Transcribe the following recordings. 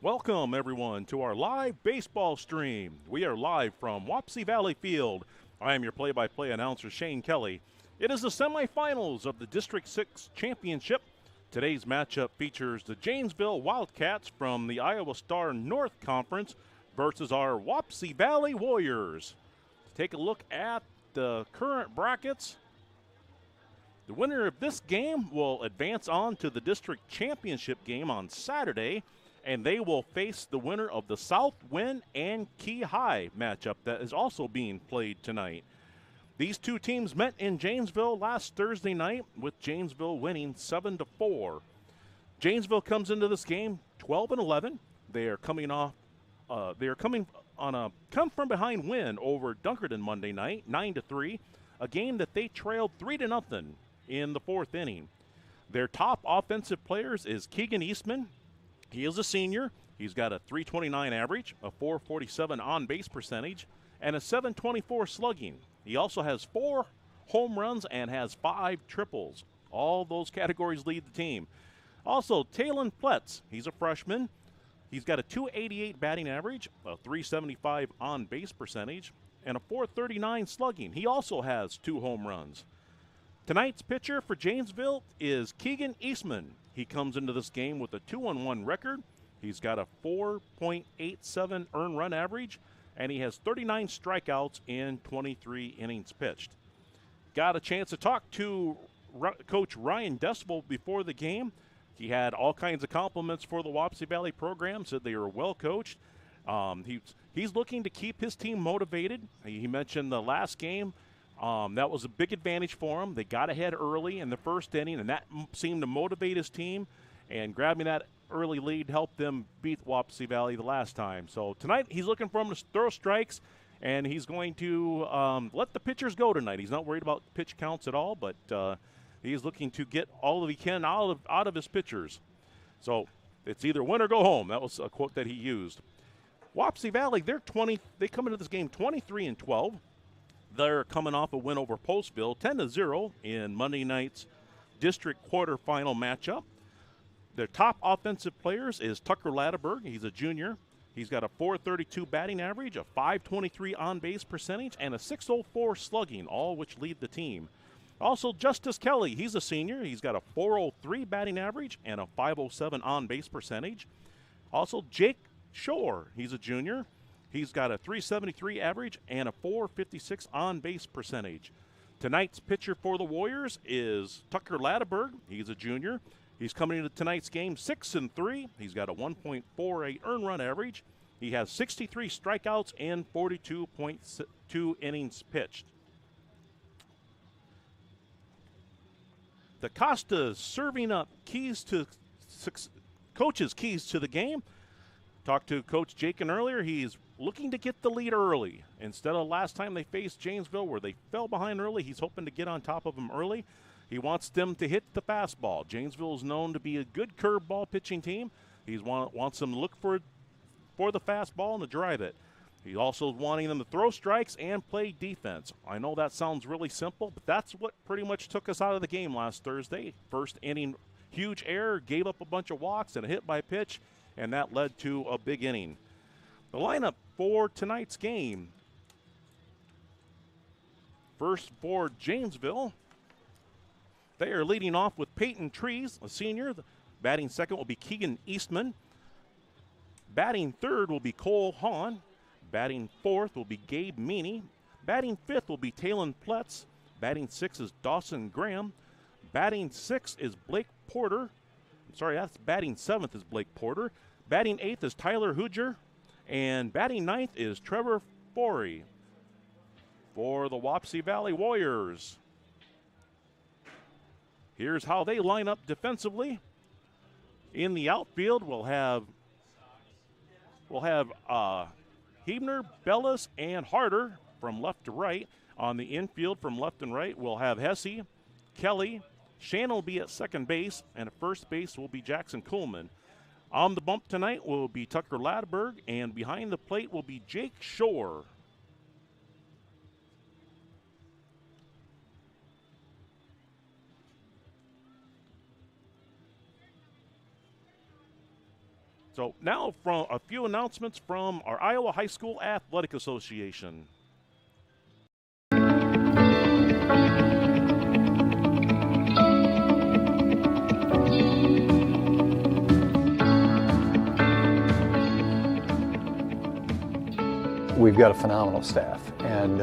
Welcome, everyone, to our live baseball stream. We are live from Wapsie Valley Field. I am your play-by-play announcer, Shane Kelly. It is the semifinals of the District 6 Championship. Today's matchup features the Janesville Wildcats from the Iowa Star North Conference versus our Wapsie Valley Warriors. To take a look at the current brackets, the winner of this game will advance on to the District Championship game on Saturday, and they will face the winner of the Southwind and Key High matchup that is also being played tonight. These two teams met in Janesville last Thursday night, with Janesville winning 7-4. Janesville comes into this game 12-11. They are coming on a come from behind win over Dunkerton Monday night, 9-3, a game that they trailed 3-0 in the fourth inning. Their top offensive players is Keegan Eastman. He is a senior. He's got a .329 average, a .447 on-base percentage, and a .724 slugging. He also has 4 home runs and has 5 triples. All those categories lead the team. Also, Talon Pletz, he's a freshman. He's got a .288 batting average, a .375 on-base percentage, and a .439 slugging. He also has 2 home runs. Tonight's pitcher for Janesville is Keegan Eastman. He comes into this game with a 2-1 record. He's got a 4.87 earned run average, and he has 39 strikeouts in 23 innings pitched. Got a chance to talk to Coach Ryan Decibel before the game. He had all kinds of compliments for the Wapsie Valley program, said they were well coached. He's looking to keep his team motivated. He mentioned the last game. That was a big advantage for him. They got ahead early in the first inning, and that seemed to motivate his team. And grabbing that early lead helped them beat Wapsie Valley the last time. So tonight he's looking for them to throw strikes, and he's going to let the pitchers go tonight. He's not worried about pitch counts at all, but he's looking to get all that he can out of his pitchers. So it's either win or go home. That was a quote that he used. Wapsie Valley, they come into this game 23-12. They're coming off a win over Postville, 10-0 in Monday night's district quarterfinal matchup. Their top offensive players is Tucker Latterberg. He's a junior. He's got a .432 batting average, a .523 on-base percentage, and a .604 slugging, all which lead the team. Also, Justice Kelly, he's a senior. He's got a .403 batting average and a .507 on-base percentage. Also, Jake Shore, he's a junior. He's got a .373 average and a .456 on-base percentage. Tonight's pitcher for the Warriors is Tucker Latterberg. He's a junior. He's coming into tonight's game 6-3. He's got a 1.48 earned run average. He has 63 strikeouts and 42.2 innings pitched. The Costa serving up coach's keys to the game. Talked to Coach Jakin earlier. He's looking to get the lead early. Instead of last time they faced Janesville where they fell behind early, he's hoping to get on top of them early. He wants them to hit the fastball. Janesville is known to be a good curveball pitching team. He wants them to look for the fastball and to drive it. He's also wanting them to throw strikes and play defense. I know that sounds really simple, but that's what pretty much took us out of the game last Thursday. First inning, huge error, gave up a bunch of walks and a hit by pitch, and that led to a big inning. The lineup for tonight's game. First for Janesville, they are leading off with Peyton Trees, a senior. Batting second will be Keegan Eastman. Batting third will be Cole Hahn. Batting fourth will be Gabe Meany. Batting fifth will be Talon Pletz. Batting sixth is Dawson Graham. Batting sixth is Blake Porter. Batting seventh is Blake Porter. Batting eighth is Tyler Hooger. And batting ninth is Trevor Forey for the Wapsie Valley Warriors. Here's how they line up defensively. In the outfield, we'll have Hebner, Bellis, and Harder from left to right. On the infield from left and right, we'll have Hesse, Kelly, Shannon will be at second base, and at first base will be Jackson Coleman. On the bump tonight will be Tucker Latterberg, and behind the plate will be Jake Shore. So now from a few announcements from our Iowa High School Athletic Association. We've got a phenomenal staff, and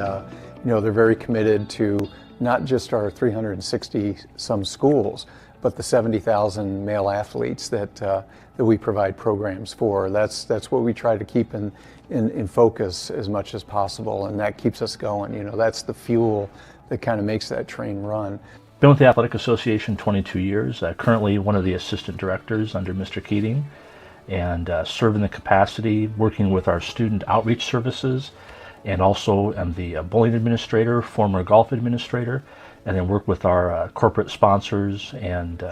they're very committed to not just our 360 some schools, but the 70,000 male athletes that we provide programs for. That's what we try to keep in focus as much as possible, and that keeps us going. That's the fuel that kind of makes that train run. Been with the Athletic Association 22 years, currently one of the assistant directors under Mr. Keating, and serve in the capacity working with our student outreach services, and also am the bowling administrator, former golf administrator, and then work with our corporate sponsors and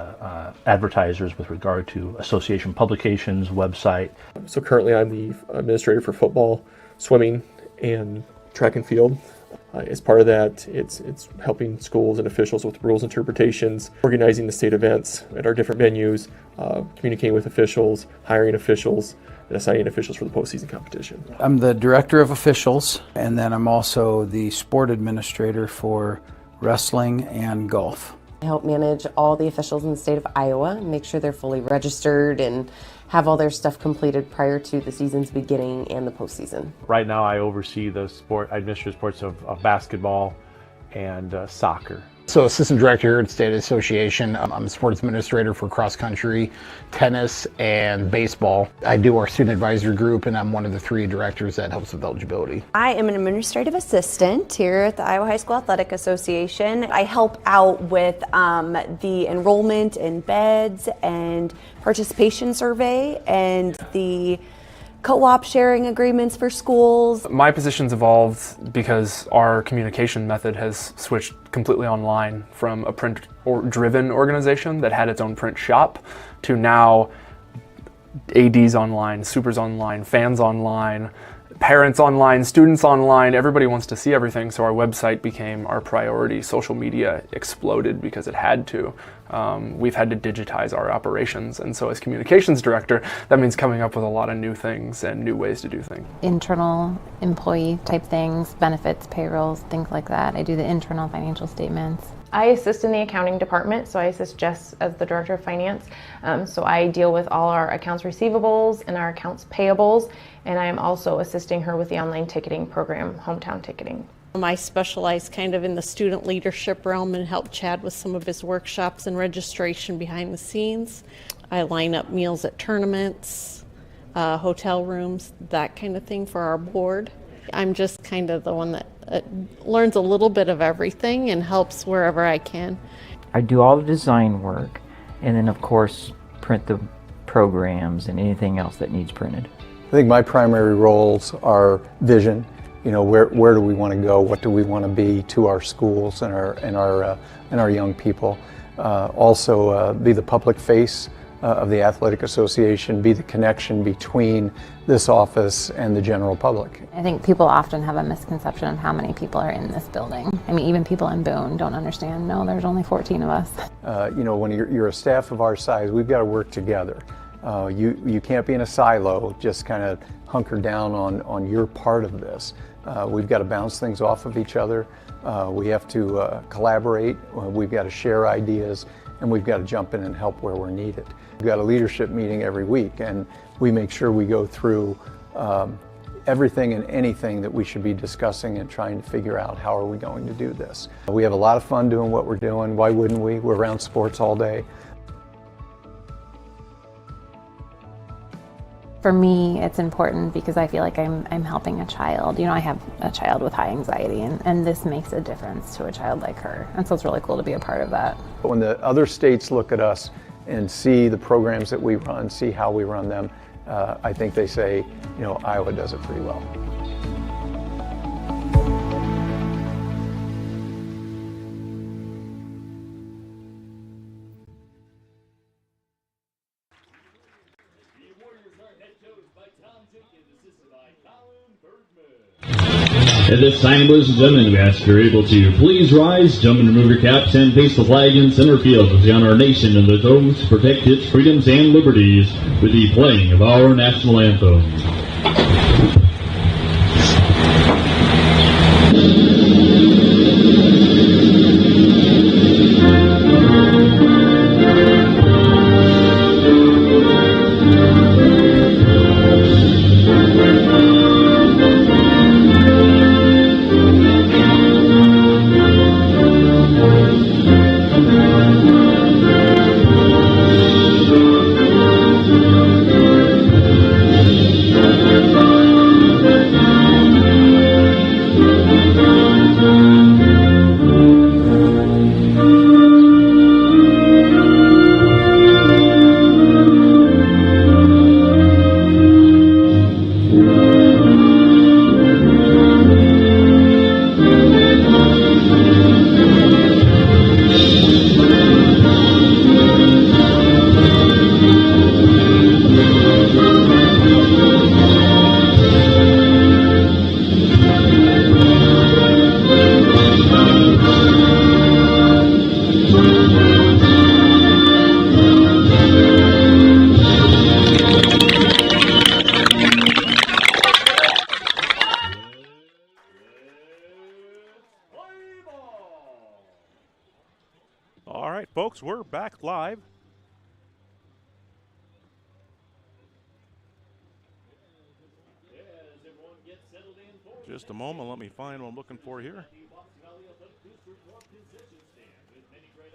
advertisers with regard to association publications, website. So currently I'm the administrator for football, swimming, and track and field. As part of that, it's helping schools and officials with rules interpretations, organizing the state events at our different venues, communicating with officials, hiring officials, and assigning officials for the postseason competition. I'm the director of officials, and then I'm also the sport administrator for wrestling and golf. I help manage all the officials in the state of Iowa, make sure they're fully registered and have all their stuff completed prior to the season's beginning and the postseason. Right now I oversee the sport, I administer sports of basketball and soccer. So assistant director here at State Association. I'm a sports administrator for cross country, tennis, and baseball. I do our student advisory group, and I'm one of the 3 directors that helps with eligibility. I am an administrative assistant here at the Iowa High School Athletic Association. I help out with the enrollment in beds and participation survey and the co-op sharing agreements for schools. My position's evolved because our communication method has switched completely online from a print driven organization that had its own print shop to now ADs online, supers online, fans online, parents online, students online. Everybody wants to see everything, so our website became our priority. Social media exploded because it had to. We've had to digitize our operations, and so as communications director, that means coming up with a lot of new things and new ways to do things. Internal employee type things, benefits, payrolls, things like that. I do the internal financial statements. I assist in the accounting department, so I assist Jess as the director of finance. So I deal with all our accounts receivables and our accounts payables, and I am also assisting her with the online ticketing program, Hometown Ticketing. I specialize kind of in the student leadership realm and help Chad with some of his workshops and registration behind the scenes. I line up meals at tournaments, hotel rooms, that kind of thing for our board. I'm just kind of the one that learns a little bit of everything and helps wherever I can. I do all the design work, and then of course print the programs and anything else that needs printed. I think my primary roles are vision. Where do we want to go? What do we want to be to our schools and our young people? Also, be the public face of the Athletic Association, be the connection between this office and the general public. I think people often have a misconception of how many people are in this building. I mean, even people in Boone don't understand, no, there's only 14 of us. When you're a staff of our size, we've got to work together. You can't be in a silo, just kind of hunker down on your part of this. We've got to bounce things off of each other. We have to collaborate. We've got to share ideas, and we've got to jump in and help where we're needed. We've got a leadership meeting every week, and we make sure we go through everything and anything that we should be discussing and trying to figure out how are we going to do this. We have a lot of fun doing what we're doing. Why wouldn't we? We're around sports all day. For me, it's important because I feel like I'm helping a child. I have a child with high anxiety, and this makes a difference to a child like her. And so it's really cool to be a part of that. When the other states look at us and see the programs that we run, see how we run them, I think they say, Iowa does it pretty well. At this time, ladies and gentlemen, we ask if you're able to please rise, jump and remove your caps, and face the flag in center field as we honor our nation and the oath to protect its freedoms and liberties with the playing of our national anthem. All right, folks, we're back live. Just a moment, let me find what I'm looking for here.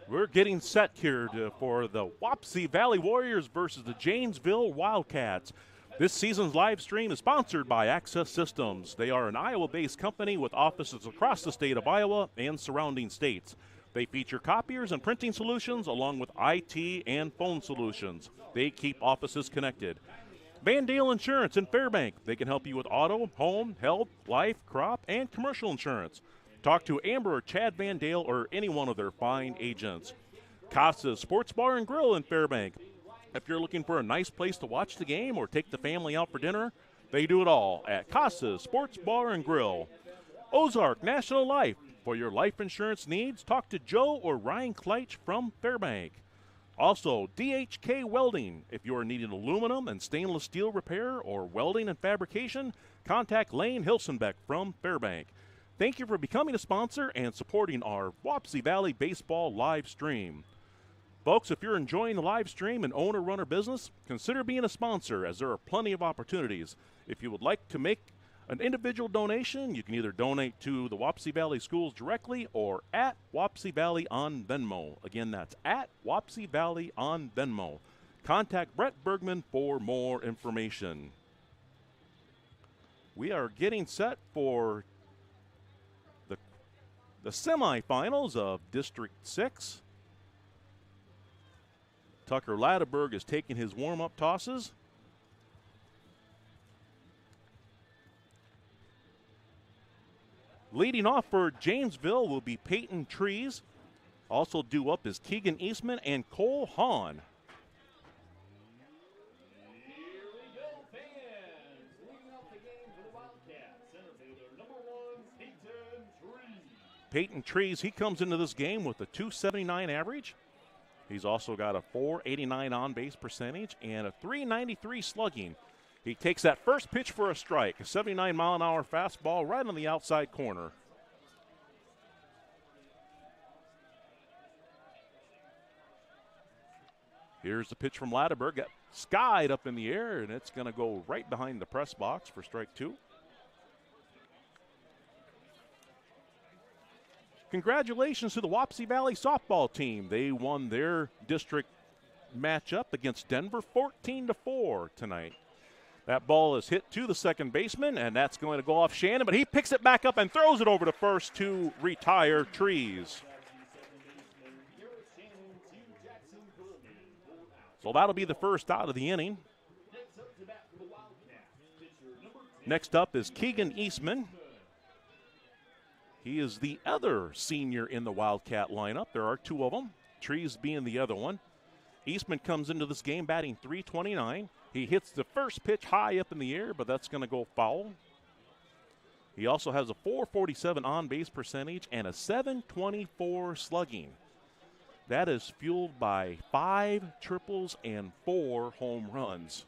We're getting set here for the Wapsie Valley Warriors versus the Janesville Wildcats. This season's live stream is sponsored by Access Systems. They are an Iowa-based company with offices across the state of Iowa and surrounding states. They feature copiers and printing solutions along with IT and phone solutions. They keep offices connected. VanDaele Insurance in Fairbank. They can help you with auto, home, health, life, crop, and commercial insurance. Talk to Amber or Chad VanDaele or any one of their fine agents. Costa Sports Bar and Grill in Fairbank. If you're looking for a nice place to watch the game or take the family out for dinner, they do it all at Costa Sports Bar and Grill. Ozark National Life. For your life insurance needs, talk to Joe or Ryan Kleitch from Fairbank. Also, DHK Welding. If you are needing aluminum and stainless steel repair or welding and fabrication, contact Lane Hilsenbeck from Fairbank. Thank you for becoming a sponsor and supporting our Wapsie Valley Baseball live stream. Folks, if you're enjoying the live stream and own or run a business, consider being a sponsor as there are plenty of opportunities. If you would like to make an individual donation, you can either donate to the Wapsie Valley Schools directly or at Wapsie Valley on Venmo. Again, that's at Wapsie Valley on Venmo. Contact Brett Bergman for more information. We are getting set for the semifinals of District 6. Tucker Ladeberg is taking his warm-up tosses. Leading off for Janesville will be Peyton Trees. Also due up is Keegan Eastman and Cole Hahn. Peyton Trees, he comes into this game with a .279 average. He's also got a .489 on-base percentage and a .393 slugging. He takes that first pitch for a strike, a 79-mile-an-hour fastball right on the outside corner. Here's the pitch from Ladeberg. Got skied up in the air, and it's going to go right behind the press box for strike two. Congratulations to the Wapsie Valley softball team. They won their district matchup against Denver 14-4 tonight. That ball is hit to the second baseman, and that's going to go off Shannon, but he picks it back up and throws it over to first to retire Trees. So that'll be the first out of the inning. Next up is Keegan Eastman. He is the other senior in the Wildcat lineup. There are two of them, Trees being the other one. Eastman comes into this game batting .329. He hits the first pitch high up in the air, but that's going to go foul. He also has a .447 on-base percentage and a .724 slugging. That is fueled by 5 triples and 4 home runs,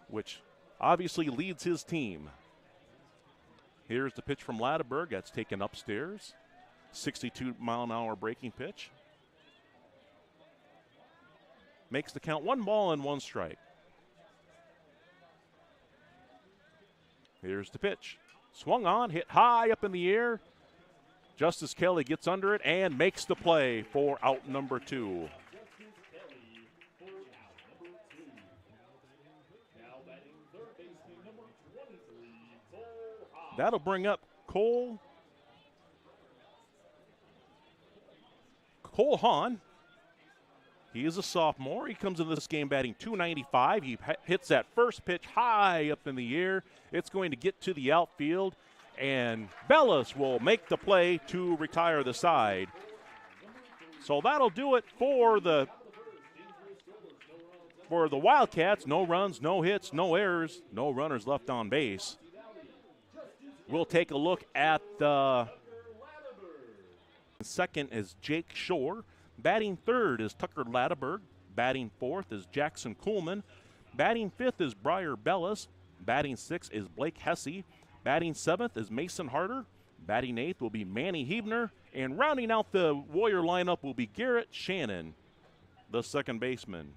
which obviously leads his team. Here's the pitch from Ladaberg. That's taken upstairs. 62-mile-an-hour breaking pitch. Makes the count 1 ball and 1 strike. Here's the pitch. Swung on, hit high up in the air. Justice Kelly gets under it and makes the play for out number 2. That'll bring up Cole Hahn. He is a sophomore. He comes into this game batting .295. He hits that first pitch high up in the air. It's going to get to the outfield, and Bellis will make the play to retire the side. So that'll do it for the Wildcats. No runs, no hits, no errors, no runners left on base. We'll take a look at the second is Jake Shore. Batting third is Tucker Ladaberg. Batting fourth is Jackson Kuhlman. Batting fifth is Briar Bellis. Batting sixth is Blake Hesse. Batting seventh is Mason Harder. Batting eighth will be Manny Hebner. And rounding out the Warrior lineup will be Garrett Shannon, the second baseman.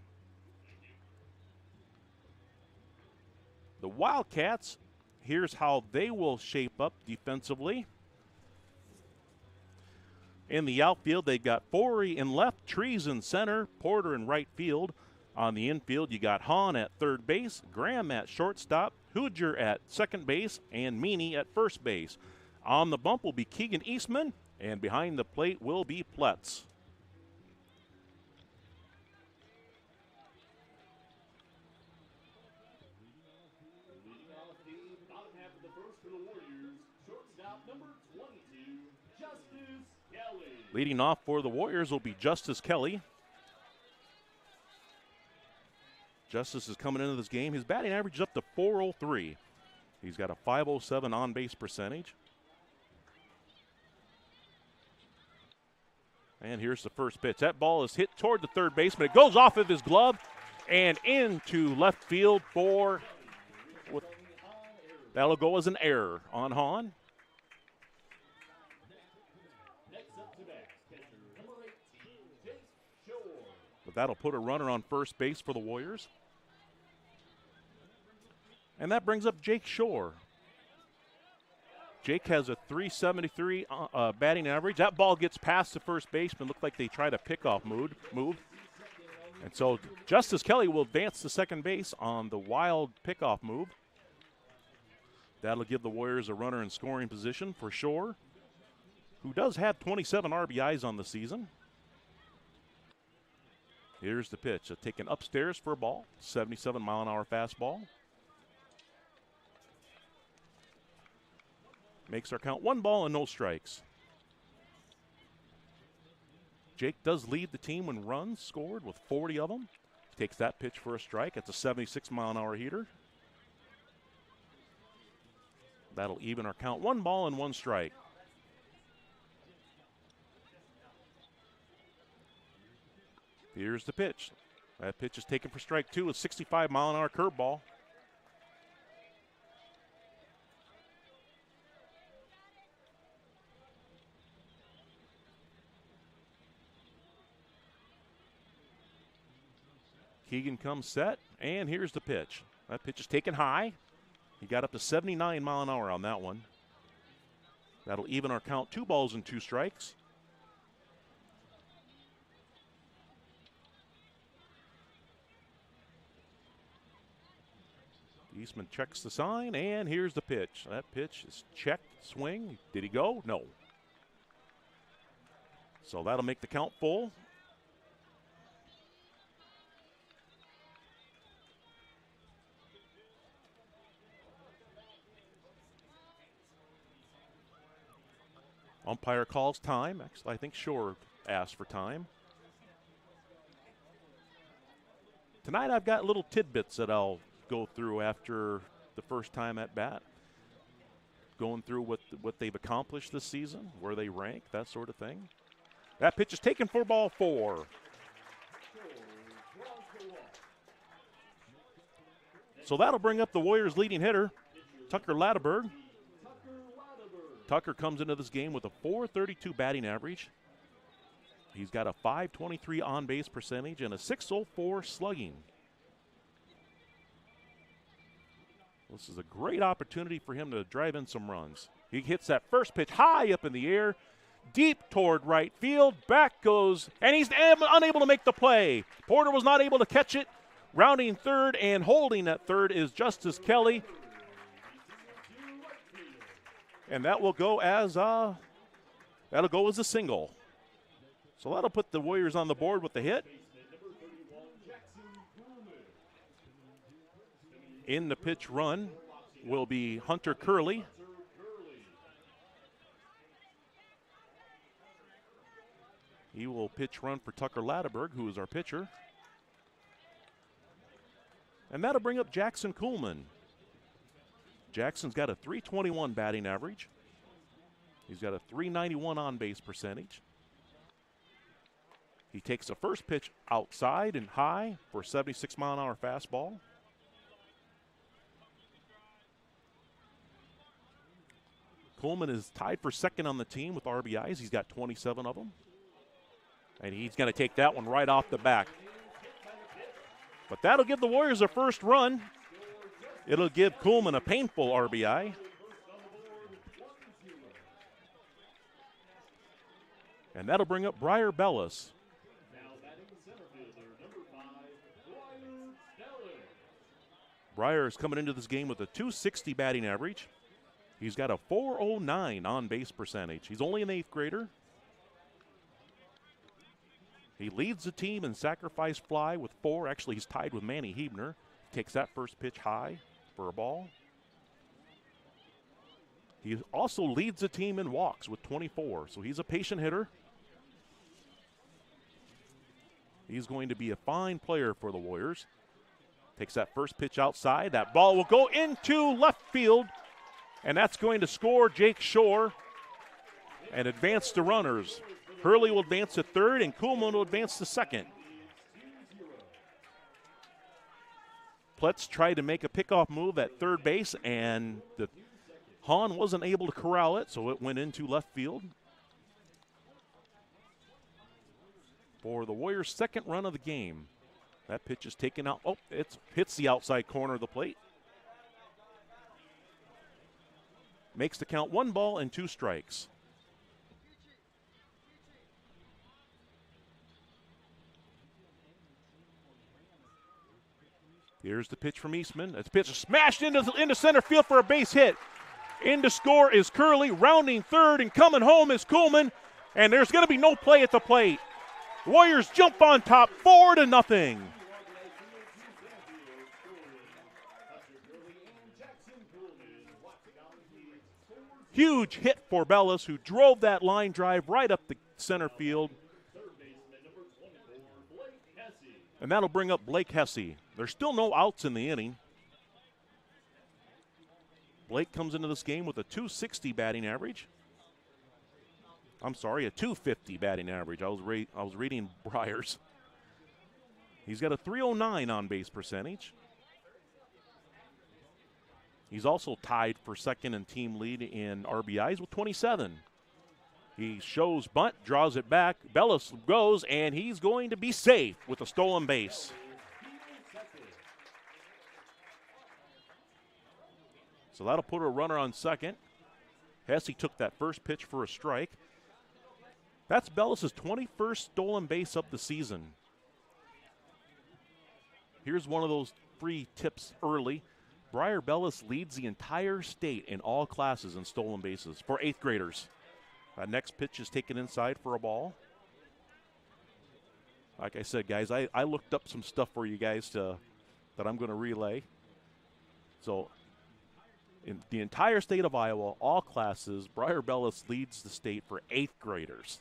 The Wildcats, here's how they will shape up defensively. In the outfield, they've got Forey in left, Trees in center, Porter in right field. On the infield, you got Hahn at third base, Graham at shortstop, Hooger at second base, and Meany at first base. On the bump will be Keegan Eastman, and behind the plate will be Pletz. Leading off for the Warriors will be Justice Kelly. Justice is coming into this game. His batting average is up to .403. He's got a .507 on-base percentage. And here's the first pitch. That ball is hit toward the third baseman. It goes off of his glove and into left field that'll go as an error on Hahn. But that'll put a runner on first base for the Warriors. And that brings up Jake Shore. Jake has a .373 batting average. That ball gets past the first baseman. Looked like they tried a pickoff move. And so Justice Kelly will advance to second base on the wild pickoff move. That'll give the Warriors a runner in scoring position for Shore, who does have 27 RBIs on the season. Here's the pitch. Taken upstairs for a ball. 77-mile-an-hour fastball. Makes our count 1 ball and no strikes. Jake does lead the team in runs scored with 40 of them. Takes that pitch for a strike. It's a 76-mile-an-hour heater. That'll even our count 1 ball and 1 strike. Here's the pitch. That pitch is taken for strike 2, a 65-mile-an-hour curveball. Keegan comes set, and here's the pitch. That pitch is taken high. He got up to 79 mile an hour on that one. That'll even our count, 2 balls and 2 strikes. Eastman checks the sign, and here's the pitch. That pitch is checked, swing. Did he go? No. So that'll make the count full. Umpire calls time. Actually, I think Shore asked for time. Tonight I've got little tidbits that I'll go through after the first time at bat. going through what they've accomplished this season, where they rank, that sort of thing. That pitch is taken for ball 4. So that'll bring up the Warriors' leading hitter, Tucker Latterberg. Tucker comes into this game with a .432 batting average. He's got a .523 on-base percentage and a .604 slugging. This is a great opportunity for him to drive in some runs. He hits that first pitch high up in the air, deep toward right field. Back goes, and he's unable to make the play. Porter was not able to catch it. Rounding third and holding at third is Justice Kelly. And that will go as a single. So that'll put the Warriors on the board with the hit. In the pitch run will be Hunter Curley. He will pitch run for Tucker Latterberg, who is our pitcher. And that'll bring up Jackson Kuhlman. Jackson's got a .321 batting average. He's got a .391 on-base percentage. He takes the first pitch outside and high for a 76-mile-an-hour fastball. Kuhlman is tied for second on the team with RBIs. He's got 27 of them. And he's going to take that one right off the back. But that'll give the Warriors a first run. It'll give Kuhlman a painful RBI. And that'll bring up Briar Bellis. Briar is coming into this game with a .260 batting average. He's got a .409 on-base percentage. He's only an 8th grader. He leads the team in sacrifice fly with 4. Actually, he's tied with Manny Hebner. Takes that first pitch high for a ball. He also leads the team in walks with 24. So he's a patient hitter. He's going to be a fine player for the Warriors. Takes that first pitch outside. That ball will go into left field. And that's going to score Jake Shore and advance the runners. Hurley will advance to third, and Kuhlman will advance to second. Pletz tried to make a pickoff move at third base, and Hahn wasn't able to corral it, so it went into left field. For the Warriors' second run of the game. That pitch is taken out. Oh, it hits the outside corner of the plate. Makes the count 1 ball and 2 strikes. Here's the pitch from Eastman. That pitch is smashed into center field for a base hit. In to score is Curley, rounding third, and coming home is Kuhlman. And there's going to be no play at the plate. The Warriors jump on top, 4-0. Huge hit for Bellis, who drove that line drive right up the center field. And that'll bring up Blake Hesse. There's still no outs in the inning. Blake comes into this game with a .260 batting average. I'm sorry, a .250 batting average. I was reading Briar's. He's got a .309 on-base percentage. He's also tied for second in team lead in RBIs with 27. He shows bunt, draws it back. Bellis goes, and he's going to be safe with a stolen base. So that'll put a runner on second. Hesse took that first pitch for a strike. That's Bellis' 21st stolen base of the season. Here's one of those free tips early. Briar Bellis leads the entire state in all classes in stolen bases for 8th graders. Next pitch is taken inside for a ball. Like I said, guys, I looked up some stuff for you guys that I'm going to relay. So in the entire state of Iowa, all classes, Briar Bellis leads the state for 8th graders.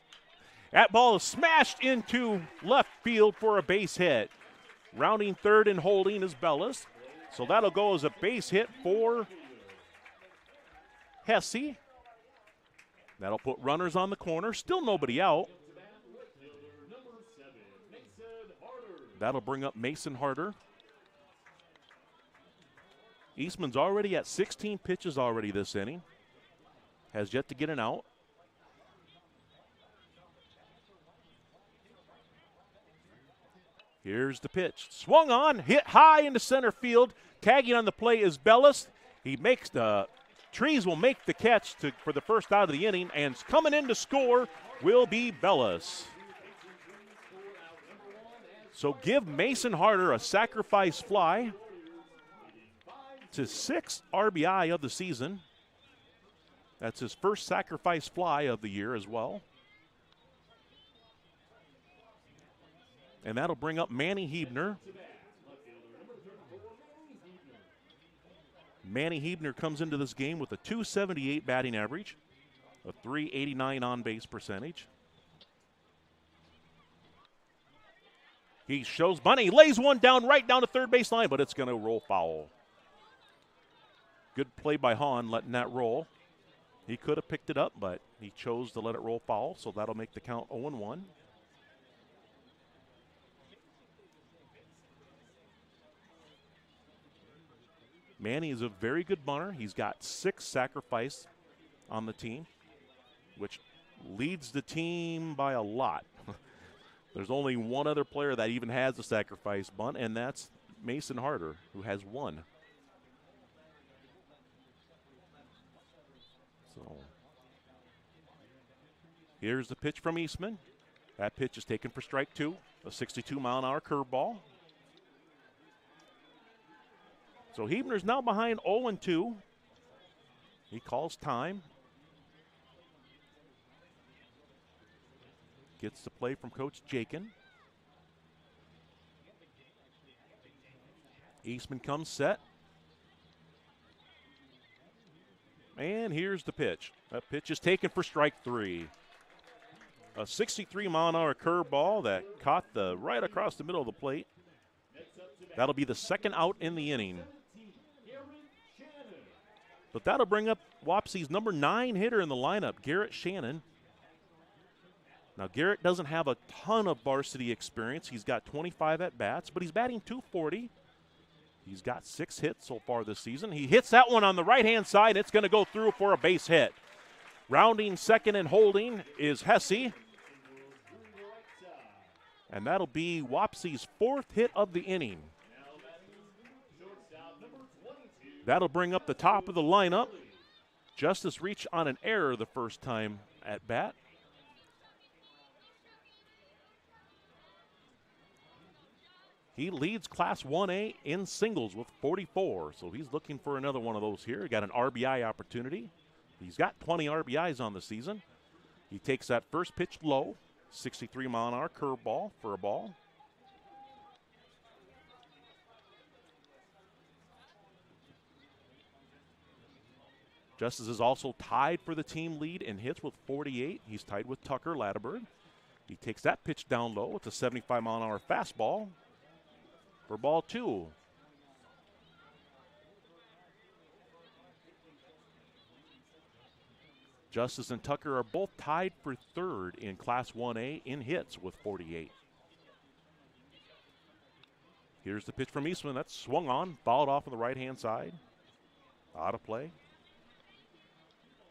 That ball is smashed into left field for a base hit. Rounding third and holding is Bellis. So that'll go as a base hit for Hesse. That'll put runners on the corner. Still nobody out. That'll bring up Mason Harder. Eastman's already at 16 pitches already this inning. Has yet to get an out. Here's the pitch. Swung on, hit high into center field. Tagging on the play is Bellis. He makes the Trees will make the catch for the first out of the inning, and coming in to score will be Bellis. So give Mason Harder a sacrifice fly. It's his 6th RBI of the season. That's his first sacrifice fly of the year as well. And that'll bring up Manny Hebner. Manny Hebner comes into this game with a .278 batting average, a .389 on-base percentage. He shows money, lays one down right down to third base line, but it's going to roll foul. Good play by Hahn, letting that roll. He could have picked it up, but he chose to let it roll foul, so that'll make the count 0-1. Manny is a very good bunter. He's got 6 sacrifice on the team, which leads the team by a lot. There's only one other player that even has a sacrifice bunt, and that's Mason Harder, who has 1. So here's the pitch from Eastman. That pitch is taken for strike 2, a 62-mile-an-hour curveball. So Hebner's now behind 0-2. He calls time. Gets the play from Coach Jakin. Eastman comes set. And here's the pitch. That pitch is taken for strike 3. A 63-mile-an-hour curveball that caught right across the middle of the plate. That'll be the 2nd out in the inning. But that'll bring up Wapsie's number 9 hitter in the lineup, Garrett Shannon. Now, Garrett doesn't have a ton of varsity experience. He's got 25 at-bats, but he's batting .240. He's got 6 hits so far this season. He hits that one on the right-hand side. It's going to go through for a base hit. Rounding second and holding is Hesse. And that'll be Wapsie's 4th hit of the inning. That'll bring up the top of the lineup. Justice reached on an error the first time at bat. He leads Class 1A in singles with 44, so he's looking for another one of those here. He got an RBI opportunity. He's got 20 RBIs on the season. He takes that first pitch low, 63-mile-an-hour curveball for a ball. Justice is also tied for the team lead in hits with 48. He's tied with Tucker Latterberg. He takes that pitch down low. It's a 75-mile-an-hour fastball for ball 2. Justice and Tucker are both tied for 3rd in Class 1A in hits with 48. Here's the pitch from Eastman. That's swung on, fouled off on the right-hand side. Out of play.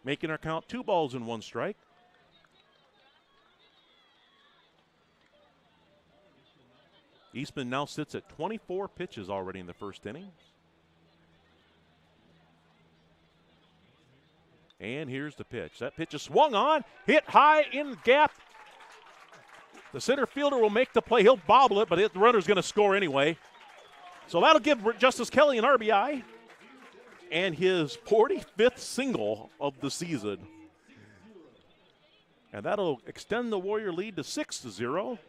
Making our count 2 balls and 1 strike. Eastman now sits at 24 pitches already in the first inning. And here's the pitch. That pitch is swung on, hit high in the gap. The center fielder will make the play. He'll bobble it, but the runner's going to score anyway. So that'll give Justice Kelly an RBI and his 45th single of the season. And that'll extend the Warrior lead to 6-0.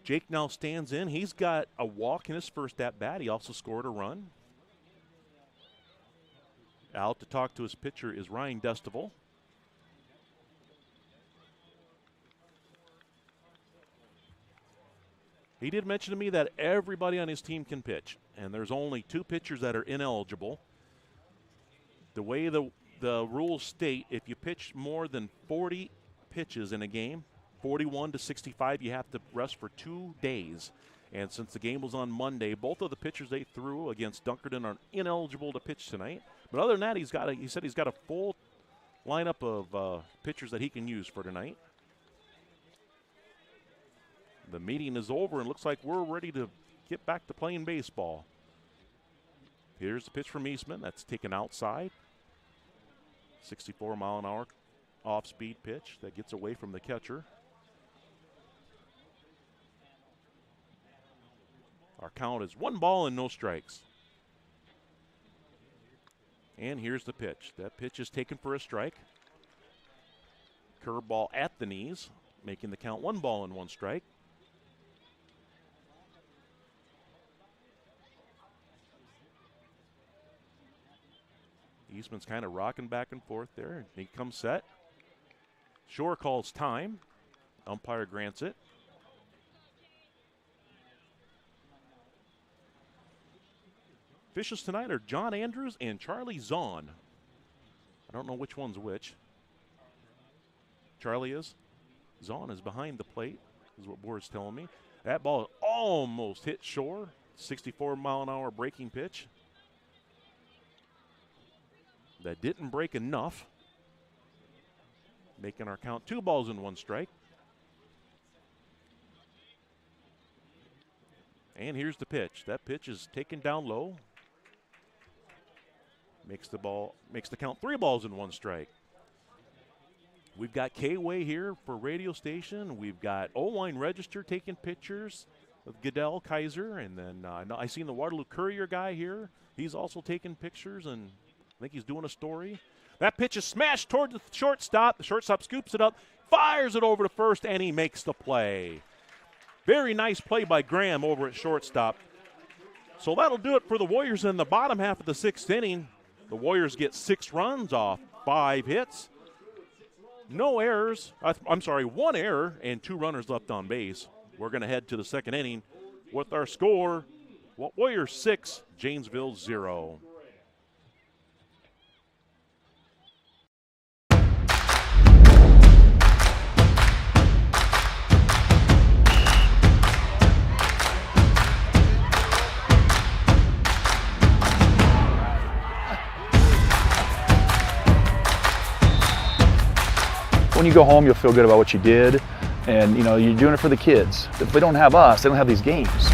Jake now stands in. He's got a walk in his first at-bat. He also scored a run. Out to talk to his pitcher is Ryan Destival. He did mention to me that everybody on his team can pitch, and there's only 2 pitchers that are ineligible. The way the rules state, if you pitch more than 40 pitches in a game, 41 to 65, you have to rest for 2 days. And since the game was on Monday, both of the pitchers they threw against Dunkerton are ineligible to pitch tonight. But other than that, he said he's got a full lineup of pitchers that he can use for tonight. The meeting is over, and looks like we're ready to get back to playing baseball. Here's the pitch from Eastman. That's taken outside. 64-mile-an-hour off-speed pitch that gets away from the catcher. Our count is 1 ball and no strikes. And here's the pitch. That pitch is taken for a strike. Curveball at the knees, making the count 1 ball and 1 strike. Eastman's kind of rocking back and forth there. He comes set. Shore calls time. Umpire grants it. Officials tonight are John Andrews and Charlie Zahn. I don't know which one's which. Charlie is. Zahn is behind the plate, is what Board's telling me. That ball almost hit Shore. 64-mile-an-hour breaking pitch. That didn't break enough, making our count 2 balls and 1 strike. And here's the pitch. That pitch is taken down low. Makes the count 3 balls and 1 strike. We've got K-Way here for radio station. We've got O-Line Register taking pictures of Goodell, Kaiser, and then I seen the Waterloo Courier guy here. He's also taking pictures, and I think he's doing a story. That pitch is smashed toward the shortstop. The shortstop scoops it up, fires it over to first, and he makes the play. Very nice play by Graham over at shortstop. So that'll do it for the Warriors in the bottom half of the 6th inning. The Warriors get 6 runs off 5 hits. No errors. I'm sorry, 1 error and 2 runners left on base. We're going to head to the 2nd inning with our score, Warriors 6, Janesville 0. When you go home, you'll feel good about what you did, and you know you're doing it for the kids. If they don't have us, they don't have these games.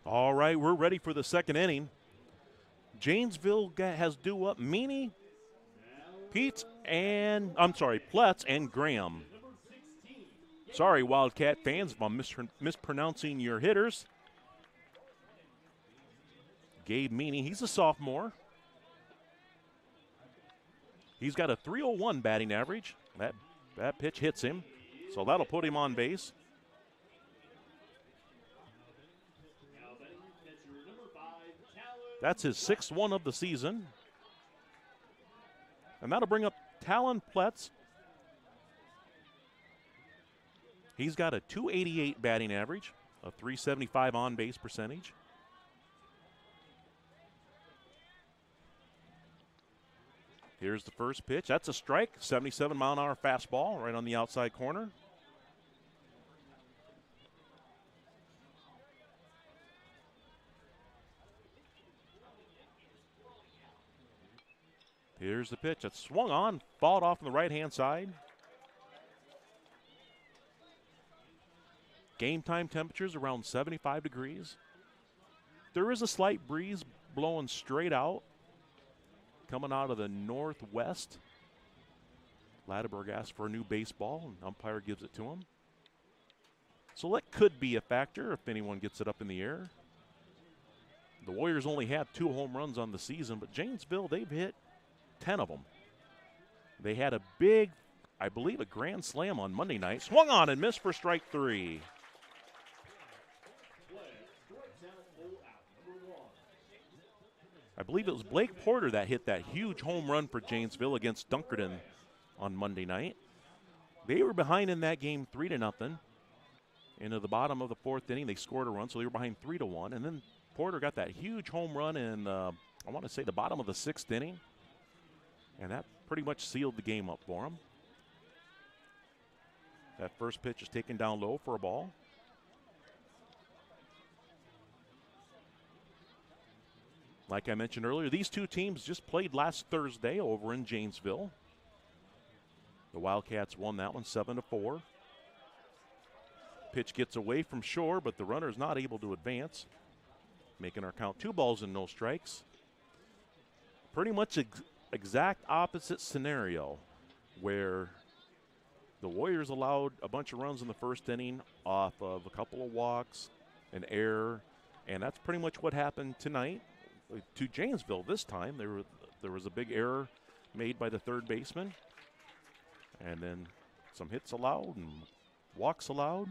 All right, we're ready for the 2nd inning. Janesville has due up Meany, Pletz, and Graham. Sorry, Wildcat fans, if I'm mispronouncing your hitters. Gabe Meany, he's a sophomore. He's got a .301 batting average. That pitch hits him, so that'll put him on base. That's his 6th one of the season. And that'll bring up Talon Pletz. He's got a .288 batting average, a .375 on-base percentage. Here's the first pitch. That's a strike, 77-mile-an-hour fastball right on the outside corner. Here's the pitch. It's swung on, fouled off on the right-hand side. Game time temperatures around 75 degrees. There is a slight breeze blowing straight out, coming out of the northwest. Latterberg asked for a new baseball, and umpire gives it to him. So that could be a factor if anyone gets it up in the air. The Warriors only have 2 home runs on the season, but Janesville, they've hit 10 of them. They had a big, I believe, a grand slam on Monday night. Swung on and missed for strike 3. I believe it was Blake Porter that hit that huge home run for Janesville against Dunkerton on Monday night. They were behind in that game 3-0. Into the bottom of the 4th inning, they scored a run, so they were behind 3-1. And then Porter got that huge home run in, I want to say, the bottom of the 6th inning. And that pretty much sealed the game up for him. That first pitch is taken down low for a ball. Like I mentioned earlier, these two teams just played last Thursday over in Janesville. The Wildcats won that one 7-4. Pitch gets away from shore, but the runner is not able to advance, making our count 2 balls and no strikes. Pretty much exact opposite scenario where the Warriors allowed a bunch of runs in the first inning off of a couple of walks, an error, and that's pretty much what happened tonight. To Janesville this time, there was a big error made by the third baseman, and then some hits allowed and walks allowed.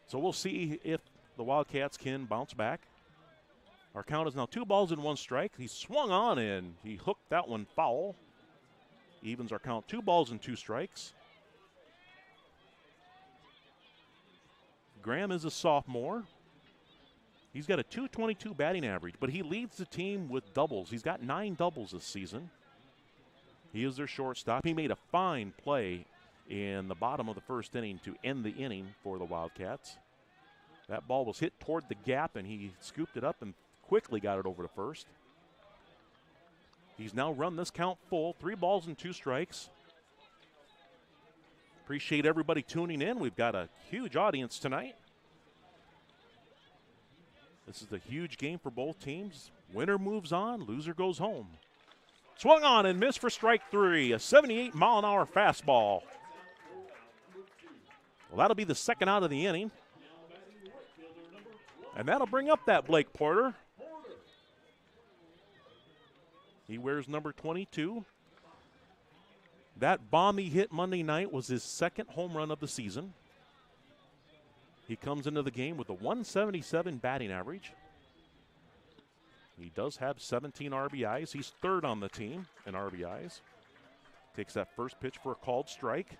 So we'll see if the Wildcats can bounce back. Our count is now 2 balls and 1 strike. He swung on and he hooked that one foul. Evens our count 2 balls and 2 strikes. Graham is a sophomore. He's got a .222 batting average, but he leads the team with doubles. He's got 9 doubles this season. He is their shortstop. He made a fine play in the bottom of the first inning to end the inning for the Wildcats. That ball was hit toward the gap, and he scooped it up and quickly got it over to first. He's now run this count full, 3 balls and 2 strikes. Appreciate everybody tuning in. We've got a huge audience tonight. This is a huge game for both teams. Winner moves on, loser goes home. Swung on and missed for strike 3, a 78-mile-an-hour fastball. Well, that'll be the second out of the inning. And that'll bring up that Blake Porter. He wears number 22. That bomb he hit Monday night was his 2nd home run of the season. He comes into the game with a .177 batting average. He does have 17 RBIs. He's 3rd on the team in RBIs. Takes that first pitch for a called strike.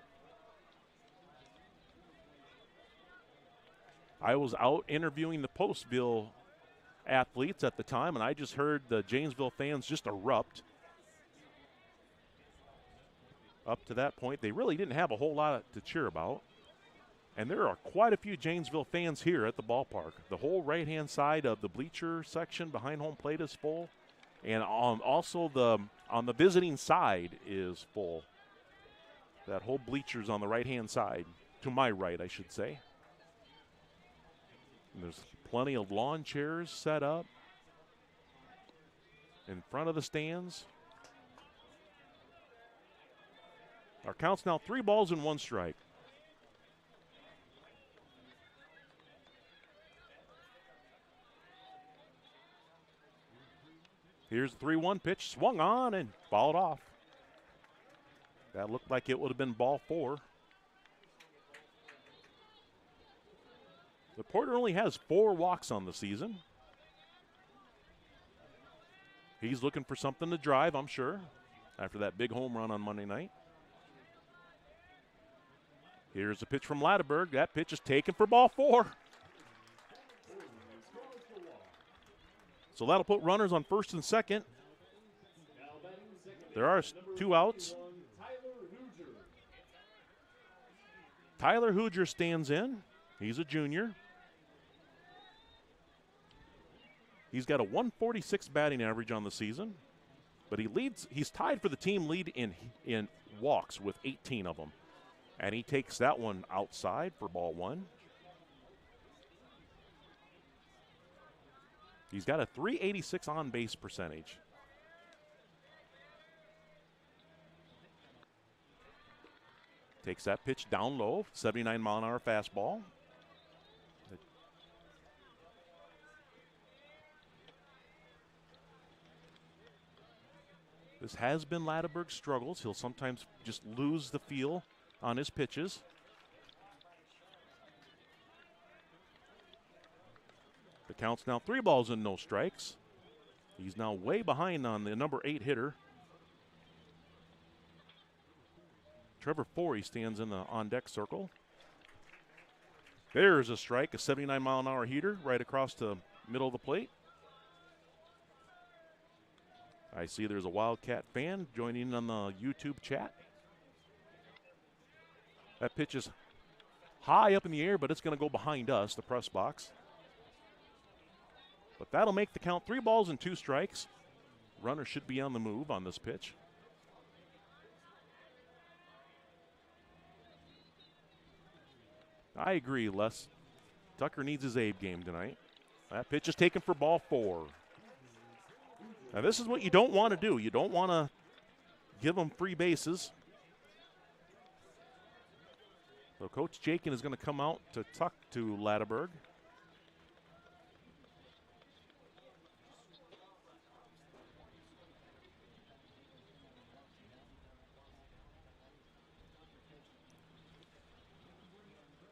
I was out interviewing the Postville athletes at the time, and I just heard the Janesville fans just erupt. Up to that point, they really didn't have a whole lot to cheer about. And there are quite a few Janesville fans here at the ballpark. The whole right-hand side of the bleacher section behind home plate is full. And also on the visiting side is full. That whole bleacher's on the right-hand side. To my right, I should say. And there's plenty of lawn chairs set up in front of the stands. Our count's now 3 balls and 1 strike. Here's the 3-1 pitch, swung on and fouled off. That looked like it would have been ball 4. The Porter only has 4 walks on the season. He's looking for something to drive, I'm sure, after that big home run on Monday night. Here's a pitch from Latterberg. That pitch is taken for ball 4. So that'll put runners on 1st and 2nd. There are 2 outs. Tyler Hooger stands in. He's a junior. He's got a 146 batting average on the season, but he's tied for the team lead in walks with 18 of them. And he takes that one outside for ball one. He's got a .386 on-base percentage. Takes that pitch down low, 79-mile-an-hour fastball. This has been Latteberg's struggles. He'll sometimes just lose the feel on his pitches. The count's now 3 balls and no strikes. He's now way behind on the number 8 hitter. Trevor Forey stands in the on-deck circle. There's a strike, a 79-mile-an-hour heater right across the middle of the plate. I see there's a Wildcat fan joining in on the YouTube chat. That pitch is high up in the air, but it's going to go behind us, the press box. But that'll make the count 3 balls and 2 strikes. Runner should be on the move on this pitch. I agree, Les. Tucker needs his Abe game tonight. That pitch is taken for ball 4. Now this is what you don't want to do. You don't want to give them free bases. So Coach Jakin is going to come out to tuck to Latteberg.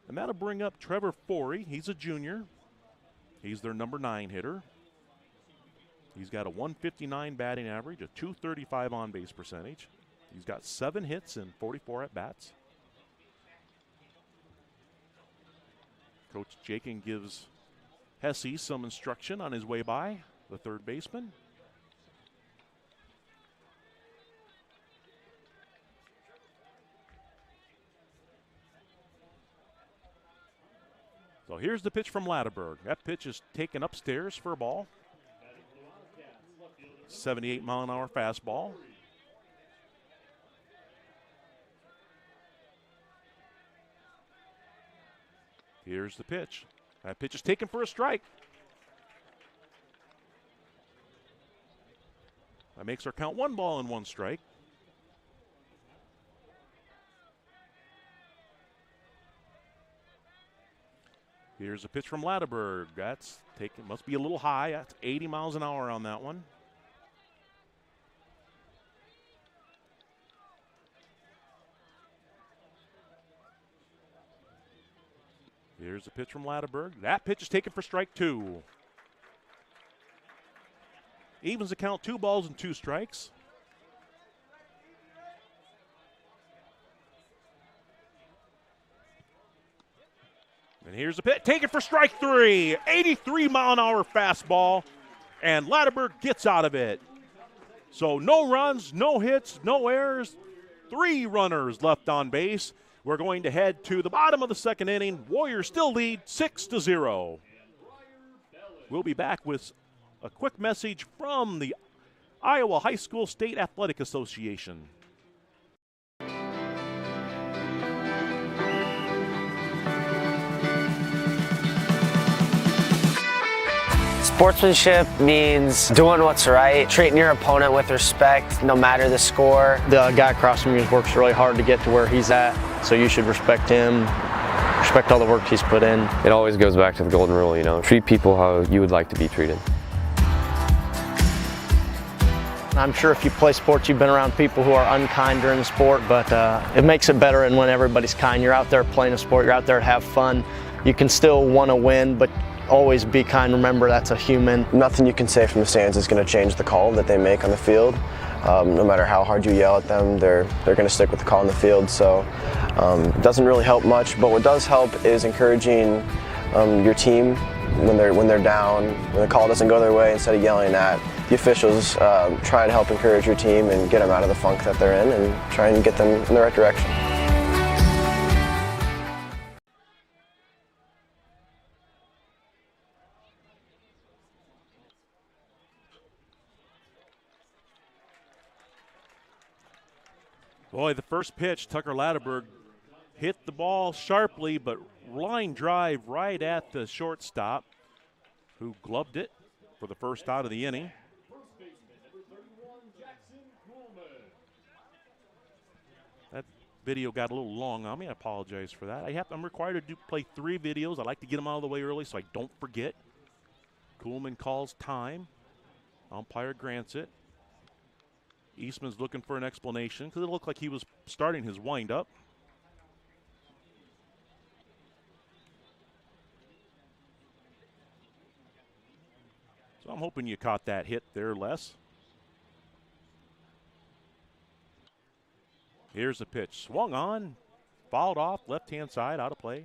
And that'll bring up Trevor Forey. He's a junior. He's their number 9 hitter. He's got a 159 batting average, a 235 on-base percentage. He's got 7 hits and 44 at-bats. Coach Jakin gives Hesse some instruction on his way by, the third baseman. So here's the pitch from Latteberg. That pitch is taken upstairs for a ball. 78-mile-an-hour fastball. Here's the pitch. That pitch is taken for a strike. That makes our count 1 ball and 1 strike. Here's a pitch from Latteberg. That's taken, must be a little high. That's 80 miles an hour on that one. Here's a pitch from Latteberg. That pitch is taken for strike 2. Evens the count, 2 balls and 2 strikes. And here's a pitch taken for strike 3. 83-mile-an-hour fastball, and Latteberg gets out of it. So no runs, no hits, no errors. 3 runners left on base. We're going to head to the bottom of the second inning. Warriors still lead 6-0. We'll be back with a quick message from the Iowa High School State Athletic Association. Sportsmanship means doing what's right, treating your opponent with respect, no matter the score. The guy across from you works really hard to get to where he's at, so you should respect him, respect all the work he's put in. It always goes back to the golden rule, you know, treat people how you would like to be treated. I'm sure if you play sports, you've been around people who are unkind during the sport, but it makes it better and when everybody's kind. You're out there playing a sport, you're out there to have fun. You can still want to win, but always be kind. Remember, that's a human. Nothing you can say from the stands is going to change the call that they make on the field. No matter how hard you yell at them, they're going to stick with the call on the field. So it doesn't really help much. But what does help is encouraging your team when they're down, when the call doesn't go their way. Instead of yelling at the officials, try to help encourage your team and get them out of the funk that they're in, and try and get them in the right direction. Boy, the first pitch, Tucker Latterberg hit the ball sharply, but line drive right at the shortstop, who gloved it for the first out of the inning. That video got a little long on me. I apologize for that. I'm required to play 3 videos. I like to get them out of the way early so I don't forget. Kuhlman calls time. Umpire grants it. Eastman's looking for an explanation because it looked like he was starting his windup. So I'm hoping you caught that hit there, Les. Here's the pitch. Swung on, fouled off, left-hand side, out of play.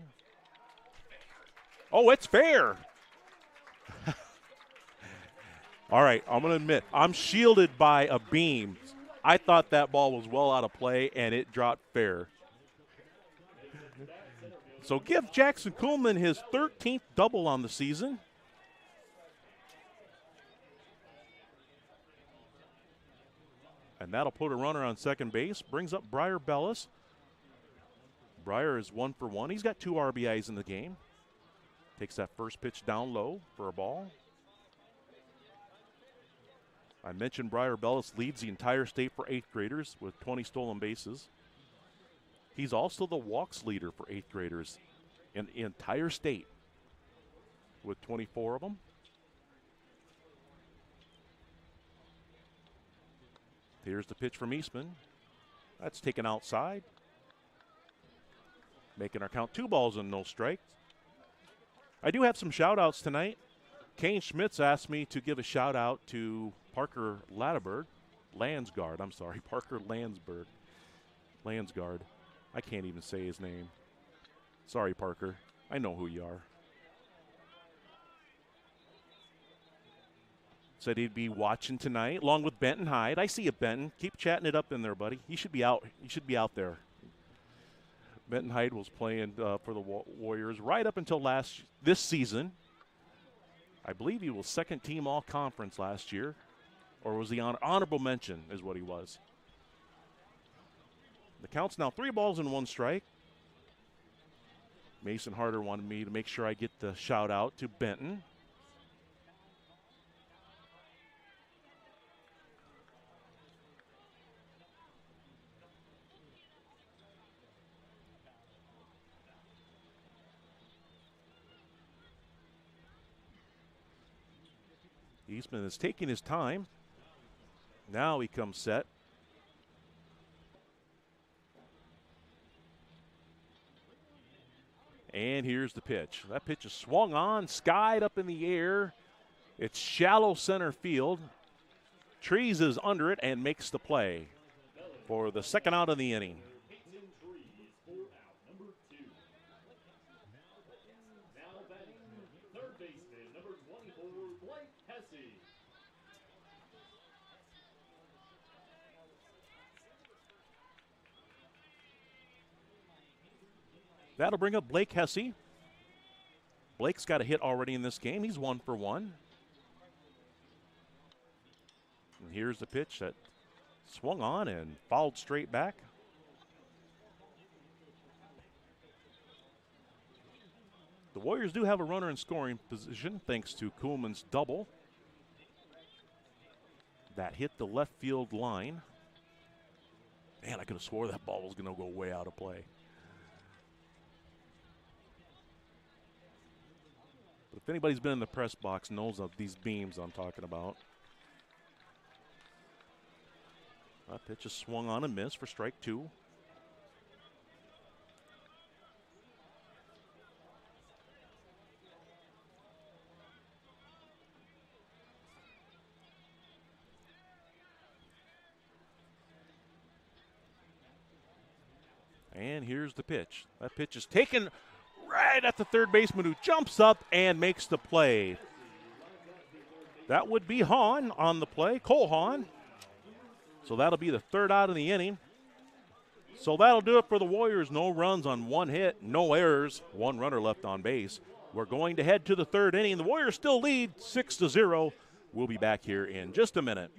Oh, it's fair. All right, I'm going to admit, I'm shielded by a beam. I thought that ball was well out of play, and it dropped fair. So give Jackson Kuhlman his 13th double on the season. And that'll put a runner on second base. Brings up Briar Bellis. Briar is 1 for 1. He's got 2 RBIs in the game. Takes that first pitch down low for a ball. I mentioned Briar Bellis leads the entire state for 8th graders with 20 stolen bases. He's also the walks leader for 8th graders in the entire state with 24 of them. Here's the pitch from Eastman. That's taken outside. Making our count 2 balls and no strikes. I do have some shout-outs tonight. Kane Schmitz asked me to give a shout-out to Parker Latterberg. Parker Landsgaard. I can't even say his name. Sorry, Parker. I know who you are. Said he'd be watching tonight, along with Benton Hyde. I see you, Benton. Keep chatting it up in there, buddy. You should be out. You should be out there. Benton Hyde was playing for the Warriors right up until this season. I believe he was second team all-conference last year, or was he honorable mention is what he was. The count's now 3 balls and 1 strike. Mason Harder wanted me to make sure I get the shout out to Benton. Eastman is taking his time. Now he comes set. And here's the pitch. That pitch is swung on, skied up in the air. It's shallow center field. Trees is under it and makes the play for the second out of the inning. That'll bring up Blake Hesse. Blake's got a hit already in this game. He's 1 for 1. And here's the pitch that swung on and fouled straight back. The Warriors do have a runner in scoring position thanks to Kuhlman's double. That hit the left field line. Man, I could have swore that ball was going to go way out of play. But if anybody's been in the press box knows of these beams I'm talking about. That pitch is swung on and missed for strike 2. And here's the pitch. That pitch is taken right at the third baseman, who jumps up and makes the play. That would be Hahn on the play, Cole Hahn. So that'll be the 3rd out of the inning. So that'll do it for the Warriors. No runs on 1 hit, no errors, 1 runner left on base. We're going to head to the 3rd inning. The Warriors still lead 6-0. We'll be back here in just a minute.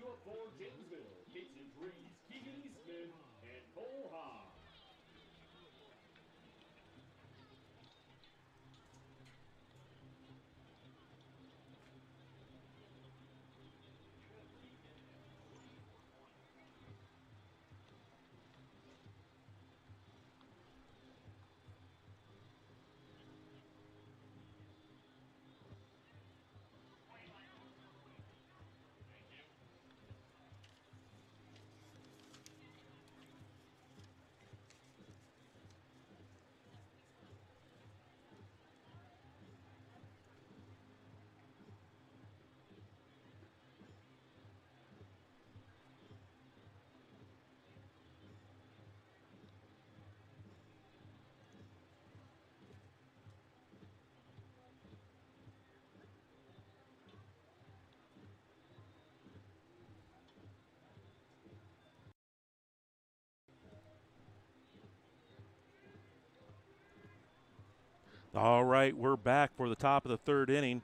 All right, we're back for the top of the third inning.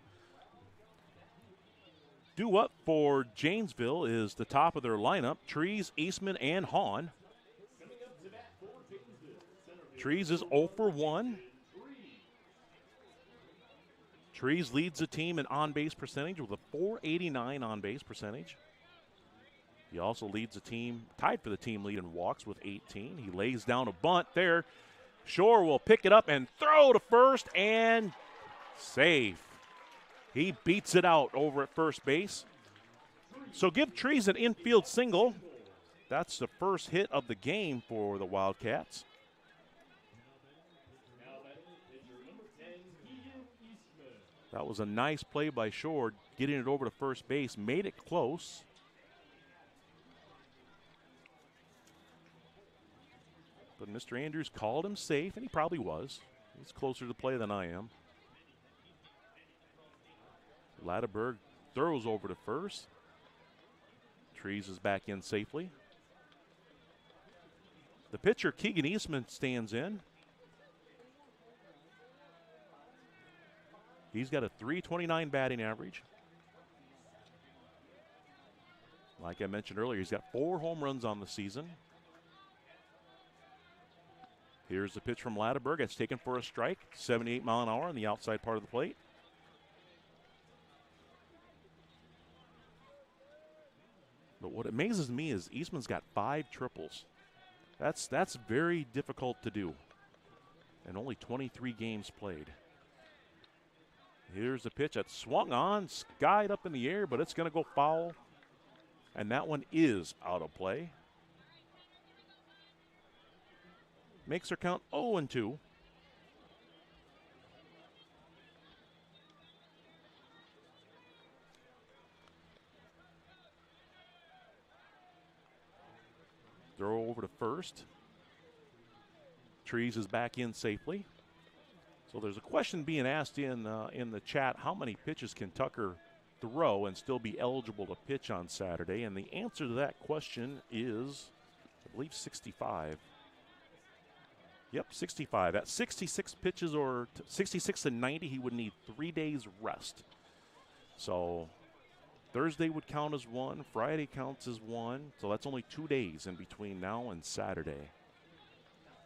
Due up for Janesville is the top of their lineup, Trees, Eastman, and Hahn. Trees is 0 for 1. Trees leads the team in on-base percentage with a .489 on-base percentage. He also leads the team, tied for the team lead in walks with 18. He lays down a bunt there. Shore will pick it up and throw to first, and safe. He beats it out over at first base. So give Trees an infield single. That's the first hit of the game for the Wildcats. That was a nice play by Shore, getting it over to first base, made it close. But Mr. Andrews called him safe, and he probably was. He's closer to the play than I am. Latterberg throws over to first. Trees is back in safely. The pitcher, Keegan Eastman, stands in. He's got a .329 batting average. Like I mentioned earlier, he's got 4 home runs on the season. Here's the pitch from Latterberg. It's taken for a strike. 78 mile an hour on the outside part of the plate. But what amazes me is Eastman's got 5 triples. That's very difficult to do. And only 23 games played. Here's the pitch that's swung on, skied up in the air, but it's going to go foul. And that one is out of play. Makes her count 0-2. Throw over to first. Trees is back in safely. So there's a question being asked in the chat, how many pitches can Tucker throw and still be eligible to pitch on Saturday? And the answer to that question is, I believe, 65. Yep, 65. At 66 pitches or 66 to 90, he would need 3 days rest. So Thursday would count as 1. Friday counts as 1. So that's only 2 days in between now and Saturday.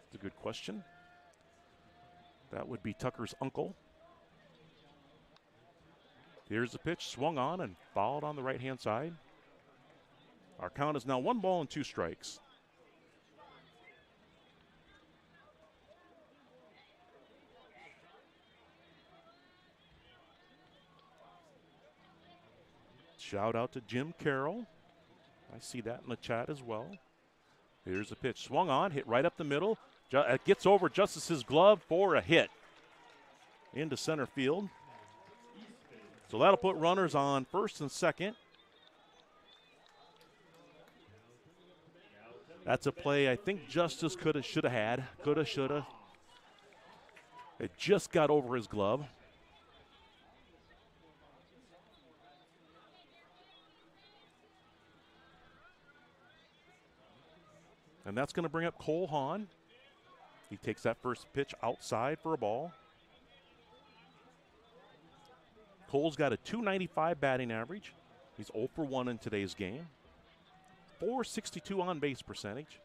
It's a good question. That would be Tucker's uncle. Here's the pitch, swung on and fouled on the right-hand side. Our count is now 1 ball and 2 strikes. Shout out to Jim Carroll. I see that in the chat as well. Here's the pitch, swung on, hit right up the middle. It gets over Justice's glove for a hit into center field. So that'll put runners on first and second. That's a play I think Justice could have, should have had. Could have, should have. It just got over his glove. And that's going to bring up Cole Hahn. He takes that first pitch outside for a ball. Cole's got a .295 batting average. He's 0 for 1 in today's game. .462 on base percentage.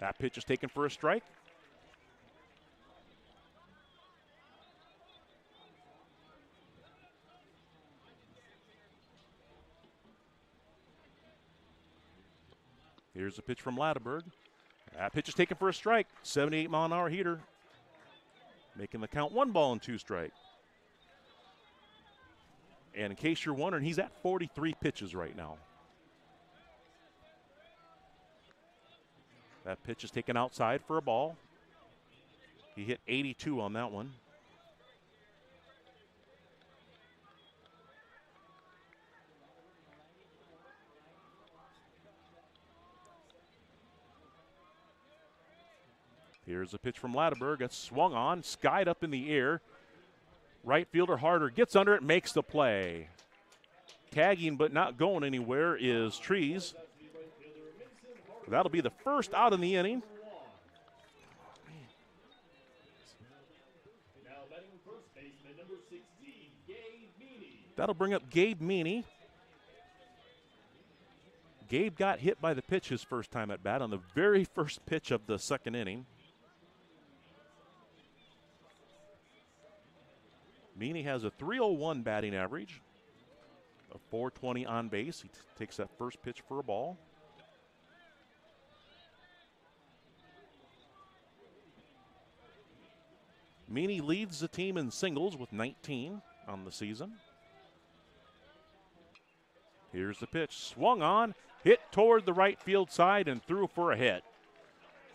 That pitch is taken for a strike. Here's a pitch from Latterberg. That pitch is taken for a strike. 78 mile an hour heater. Making the count 1 ball and 2 strike. And in case you're wondering, he's at 43 pitches right now. That pitch is taken outside for a ball. He hit 82 on that one. Here's a pitch from Latterberg. It's swung on, skied up in the air. Right fielder Harder gets under it, makes the play. Tagging but not going anywhere is Trees. That'll be the first out in the inning. That'll bring up Gabe Meany. Gabe got hit by the pitch his first time at bat on the very first pitch of the second inning. Meany has a .301 batting average, a .420 on base. He takes that first pitch for a ball. Meany leads the team in singles with 19 on the season. Here's the pitch, swung on, hit toward the right field side and threw for a hit.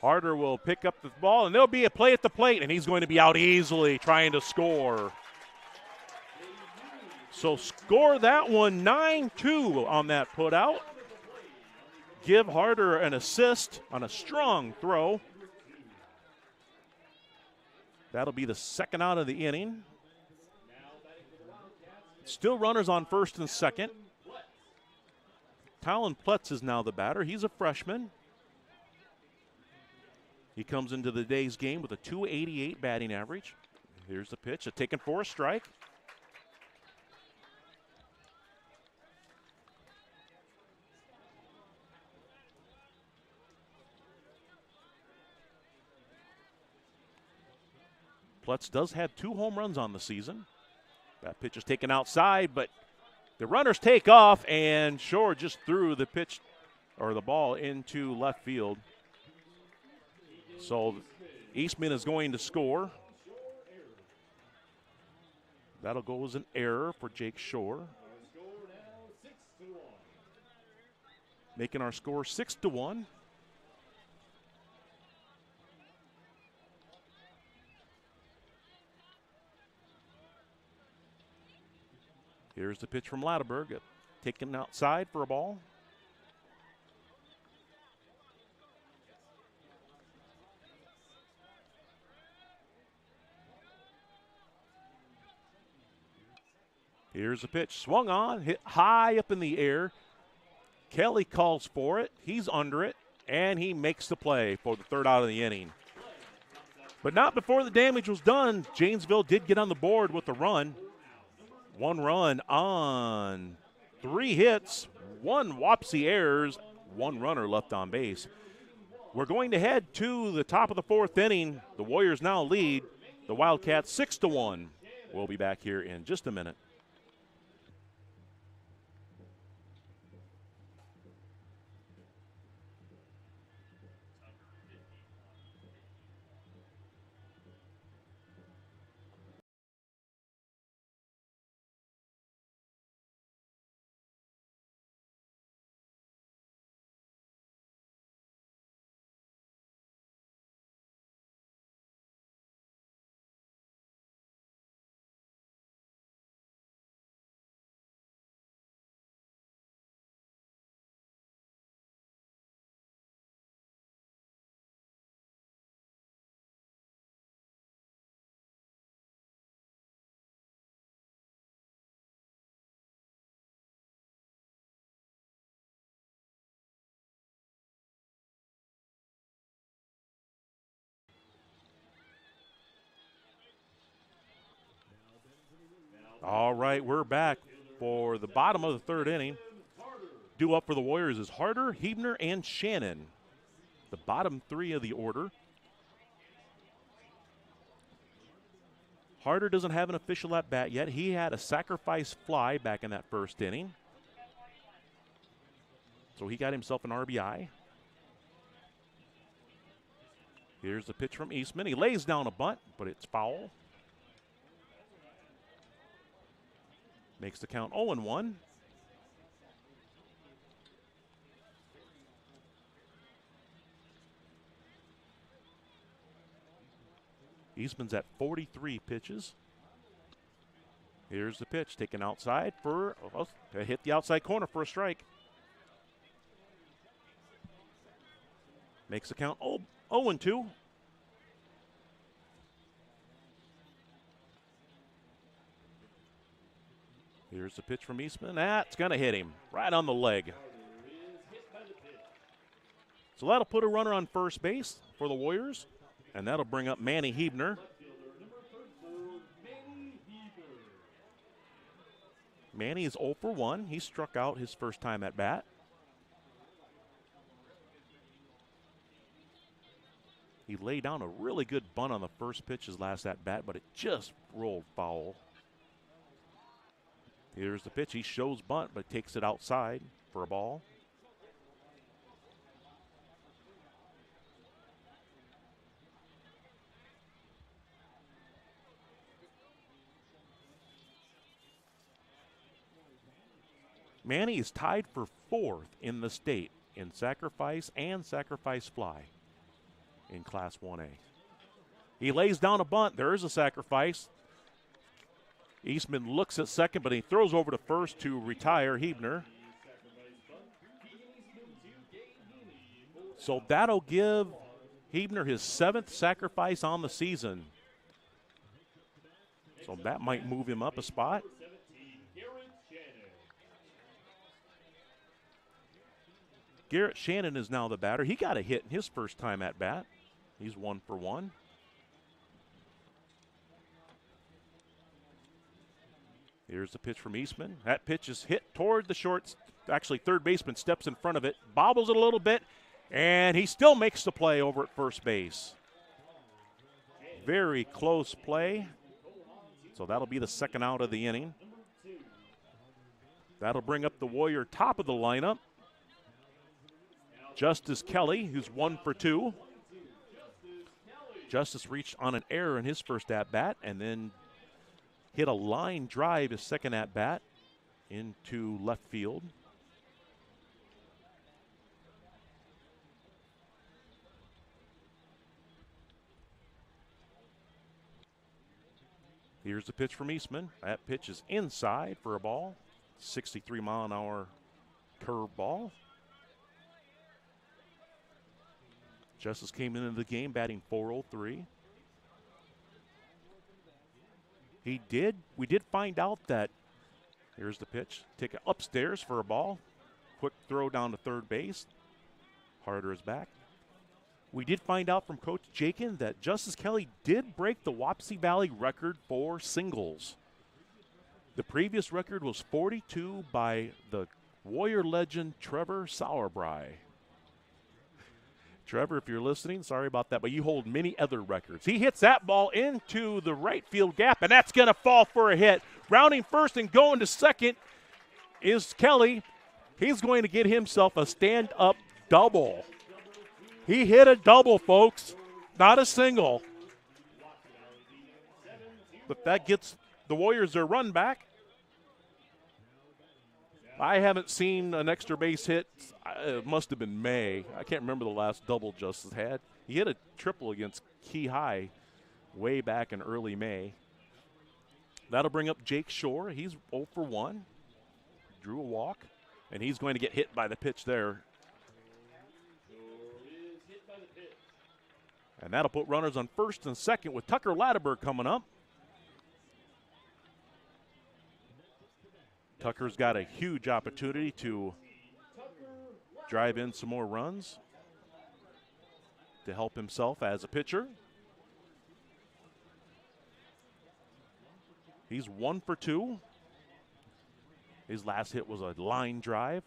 Harder will pick up the ball, and there'll be a play at the plate, and he's going to be out easily trying to score. So score that one, 9-2 on that put out. Give Harder an assist on a strong throw. That'll be the second out of the inning. Still runners on first and second. Talon Pletz is now the batter. He's a freshman. He comes into the day's game with a .288 batting average. Here's the pitch, taken for a strike. Pletz does have 2 home runs on the season. That pitch is taken outside, but the runners take off, and Shore just threw the pitch or the ball into left field. So Eastman is going to score. That'll go as an error for Jake Shore. Making our score 6-1. Here's the pitch from Latterberg, taken outside for a ball. Here's the pitch, swung on, hit high up in the air. Kelly calls for it, he's under it, and he makes the play for the third out of the inning. But not before the damage was done. Janesville did get on the board with a run. 1 run on 3 hits, 1 Wapsie errors, 1 runner left on base. We're going to head to the top of the 4th inning. The Warriors now lead the Wildcats 6-1. We'll be back here in just a minute. All right, we're back for the bottom of the 3rd inning. Due up for the Warriors is Harder, Hebner, and Shannon. The bottom 3 of the order. Harder doesn't have an official at bat yet. He had a sacrifice fly back in that 1st inning. So he got himself an RBI. Here's the pitch from Eastman. He lays down a bunt, but it's foul. Makes the count 0-1. Eastman's at 43 pitches. Here's the pitch, taken outside for hit the outside corner for a strike. Makes the count 0-2. Here's the pitch from Eastman. That's going to hit him right on the leg. So that'll put a runner on first base for the Warriors, and that'll bring up Manny Hebner. Manny is 0 for 1. He struck out his first time at bat. He laid down a really good bunt on the first pitch his last at bat, but it just rolled foul. Here's the pitch. He shows bunt, but takes it outside for a ball. Manny is tied for 4th in the state in sacrifice and sacrifice fly in Class 1A. He lays down a bunt. There is a sacrifice. Eastman looks at second, but he throws over to first to retire Hebner. So that'll give Hebner his 7th sacrifice on the season. So that might move him up a spot. Garrett Shannon is now the batter. He got a hit in his first time at bat. He's 1 for 1. Here's the pitch from Eastman. That pitch is hit toward the short. Actually, third baseman steps in front of it, bobbles it a little bit, and he still makes the play over at first base. Very close play. So that'll be the second out of the inning. That'll bring up the Warrior top of the lineup. Justice Kelly, who's 1 for 2. Justice reached on an error in his first at-bat and then hit a line drive his second at-bat into left field. Here's the pitch from Eastman. That pitch is inside for a ball. 63-mile-an-hour curve ball. Justice came into the game batting .403. We did find out that, here's the pitch, take it upstairs for a ball. Quick throw down to third base. Harder is back. We did find out from Coach Jakin that Justice Kelly did break the Wapsie Valley record for singles. The previous record was 42 by the Warrior legend Trevor Sauerbrei. Trevor, if you're listening, sorry about that, but you hold many other records. He hits that ball into the right field gap, and that's going to fall for a hit. Rounding first and going to second is Kelly. He's going to get himself a stand-up double. He hit a double, folks, not a single. But that gets the Warriors their run back. I haven't seen an extra base hit. It must have been May. I can't remember the last double Justice had. He hit a triple against Key High way back in early May. That'll bring up Jake Shore. He's 0 for 1. Drew a walk, and he's going to get hit by the pitch there. And that'll put runners on first and second with Tucker Latterberg coming up. Tucker's got a huge opportunity to drive in some more runs to help himself as a pitcher. He's 1 for 2. His last hit was a line drive.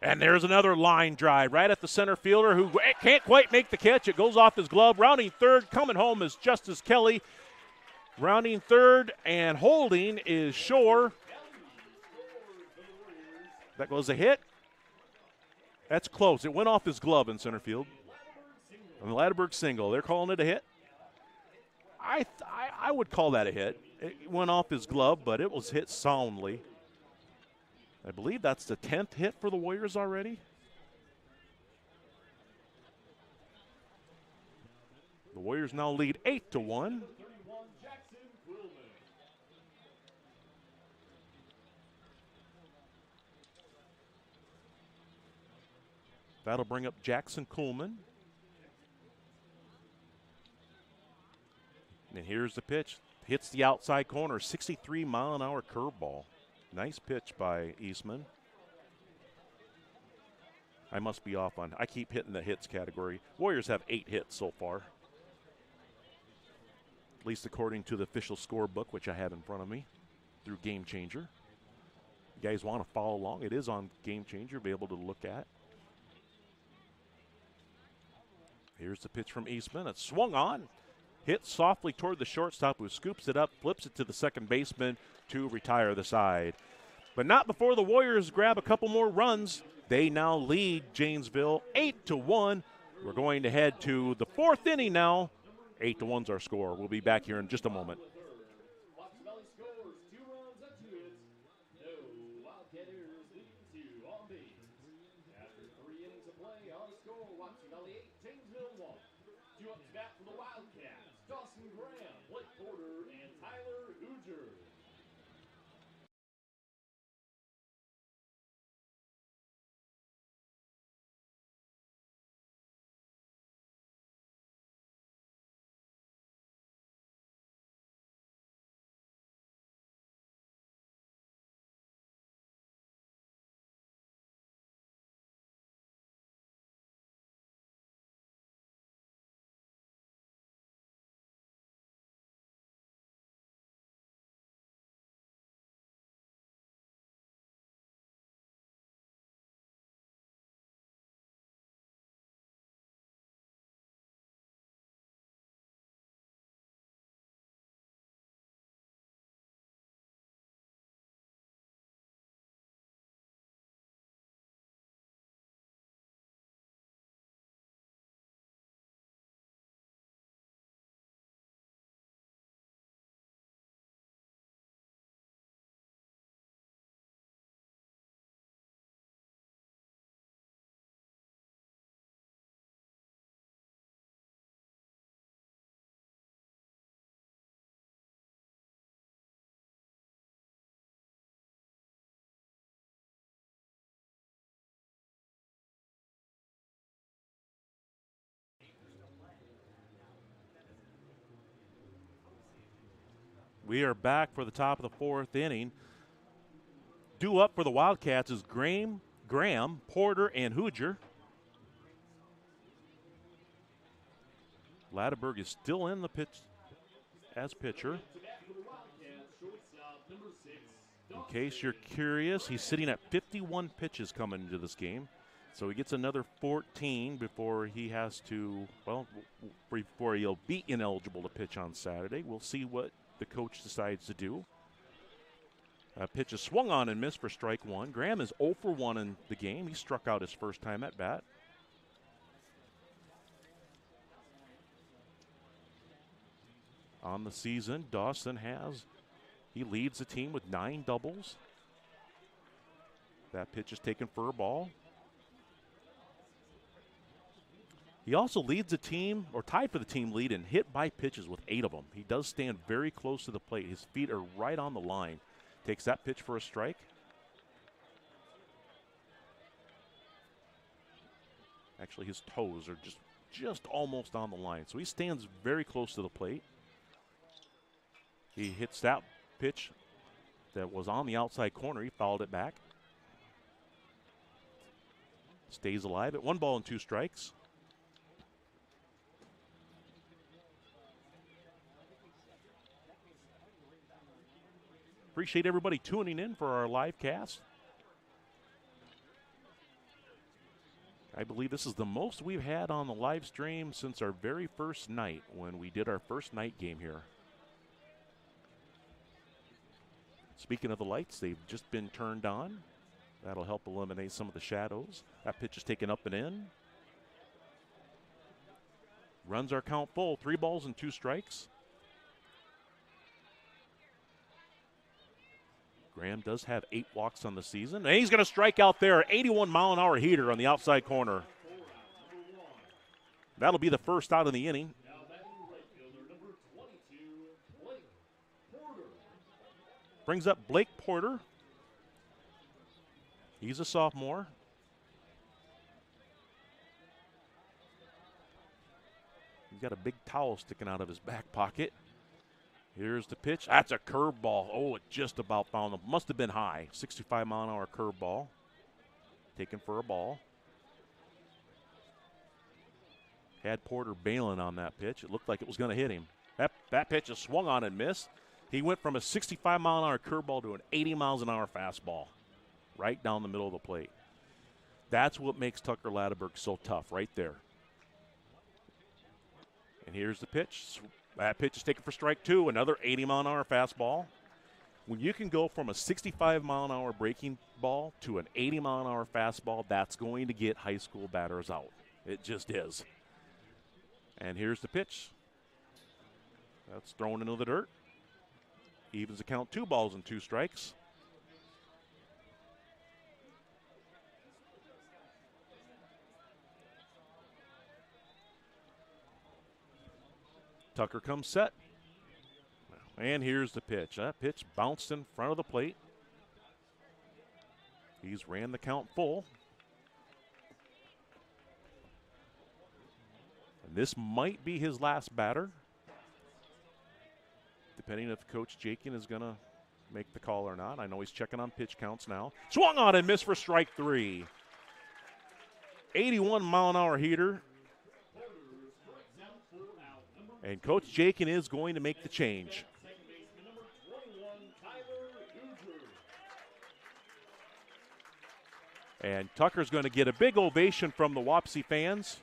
And there's another line drive right at the center fielder who can't quite make the catch. It goes off his glove. Rounding third, coming home is Justice Kelly. Rounding third and holding is Shore. That goes a hit. That's close. It went off his glove in center field. And the Latterberg single. They're calling it a hit. I would call that a hit. It went off his glove, but it was hit soundly. I believe that's the 10th hit for the Warriors already. The Warriors now lead 8-1. That'll bring up Jackson Kuhlman. And here's the pitch. Hits the outside corner, 63-mile-an-hour curveball. Nice pitch by Eastman. I must be off on, I keep hitting the hits category. Warriors have 8 hits so far. At least according to the official scorebook, which I have in front of me through Game Changer. guys want to follow along, it is on Game Changer, be able to look at. Here's the pitch from Eastman. It's swung on, hit softly toward the shortstop, who scoops it up, flips it to the second baseman to retire the side. But not before the Warriors grab a couple more runs. They now lead Janesville 8-1. We're going to head to the fourth inning now. 8-1's our score. We'll be back here in just a moment. We are back for the top of the fourth inning. Due up for the Wildcats is Graham, Porter, and Hooger. Latteberg is still in the pitch as pitcher. In case you're curious, he's sitting at 51 pitches coming into this game. So he gets another 14 before he has to, well, before he'll be ineligible to pitch on Saturday. We'll see what the coach decides to do. Pitch is swung on and missed for strike one. Graham is 0 for 1 in the game. He struck out his first time at bat. On the season, Dawson he leads the team with 9 doubles. That pitch is taken for a ball. He also leads the team, or tied for the team lead, in hit by pitches with 8 of them. He does stand very close to the plate. His feet are right on the line. Takes that pitch for a strike. Actually, his toes are just almost on the line. So he stands very close to the plate. He hits that pitch that was on the outside corner. He fouled it back. Stays alive at 1 ball and 2 strikes. Appreciate everybody tuning in for our live cast. I believe this is the most we've had on the live stream since our very first night when we did our first night game here. Speaking of the lights, they've just been turned on. That'll help eliminate some of the shadows. That pitch is taken up and in. Runs our count full, 3 balls and 2 strikes. Graham does have 8 walks on the season, and he's going to strike out there. 81-mile-an-hour heater on the outside corner. That'll be the first out of the inning. Brings up Blake Porter. He's a sophomore. He's got a big towel sticking out of his back pocket. Here's the pitch. That's a curveball. Oh, it just about found him. Must have been high. 65-mile-an-hour curveball. Taken for a ball. Had Porter bailing on that pitch. It looked like it was going to hit him. That pitch is swung on and missed. He went from a 65-mile-an-hour curveball to an 80-miles-an-hour fastball. right down the middle of the plate. That's what makes Tucker Latterberg so tough, right there. And here's the pitch. That pitch is taken for strike 2, another 80-mile-an-hour fastball. When you can go from a 65-mile-an-hour breaking ball to an 80-mile-an-hour fastball, that's going to get high school batters out. It just is. And here's the pitch. That's thrown into the dirt. Evens the count, 2 balls and 2 strikes. Tucker comes set. And here's the pitch. That pitch bounced in front of the plate. He's ran the count full. And this might be his last batter, depending if Coach Jakin is going to make the call or not. I know he's checking on pitch counts now. Swung on and missed for strike 3. 81-mile-an-hour heater. And Coach Jakin is going to make the change. And Tucker's going to get a big ovation from the Wapsie fans.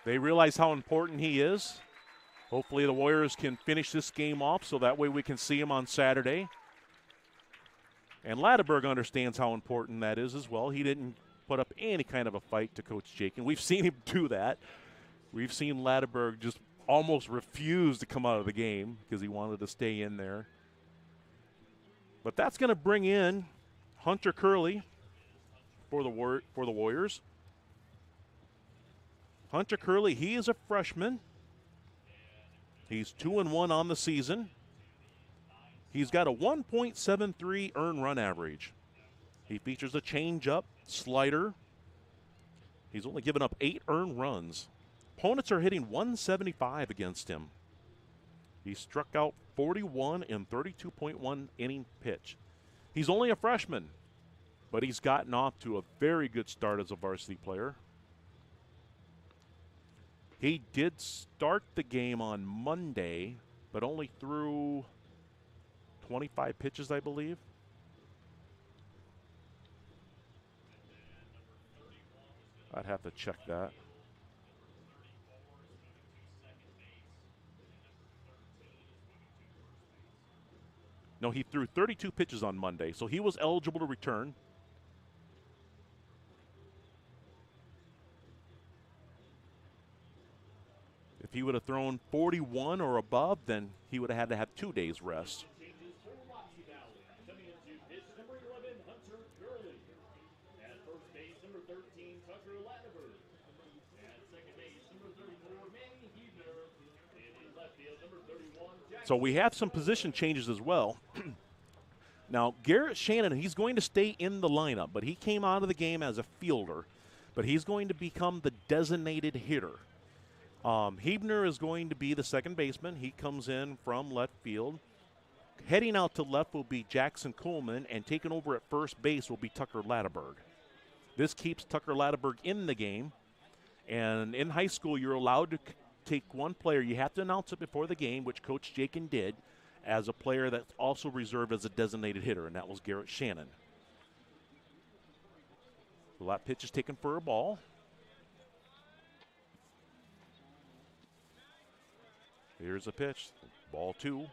They realize how important he is. Hopefully the Warriors can finish this game off so that way we can see him on Saturday. And Latterberg understands how important that is as well. He didn't put up any kind of a fight to Coach Jakin. We've seen him do that. We've seen Latterberg just almost refuse to come out of the game because he wanted to stay in there. But that's going to bring in Hunter Curley for the Warriors. Hunter Curley, he is a freshman. He's 2-1 on the season. He's got a 1.73 earned run average. He features a changeup, slider. He's only given up 8 earned runs. Opponents are hitting 175 against him. He struck out 41 in 32.1 inning pitch. He's only a freshman, but he's gotten off to a very good start as a varsity player. He did start the game on Monday, but only threw 25 pitches, I believe. I'd have to check that. No, he threw 32 pitches on Monday, so he was eligible to return. If he would have thrown 41 or above, then he would have had to have 2 days rest. So we have some position changes as well. Now, Garrett Shannon, he's going to stay in the lineup, but he came out of the game as a fielder, but he's going to become the designated hitter. Hebner is going to be the second baseman. He comes in from left field. Heading out to left will be Jackson Coleman, and taking over at first base will be Tucker Latterberg. This keeps Tucker Latterberg in the game, and in high school you're allowed to take one player. You have to announce it before the game, which Coach Jakin did, as a player that's also reserved as a designated hitter, and that was Garrett Shannon. The lap pitch is taken for a ball. Here's a pitch, ball 2.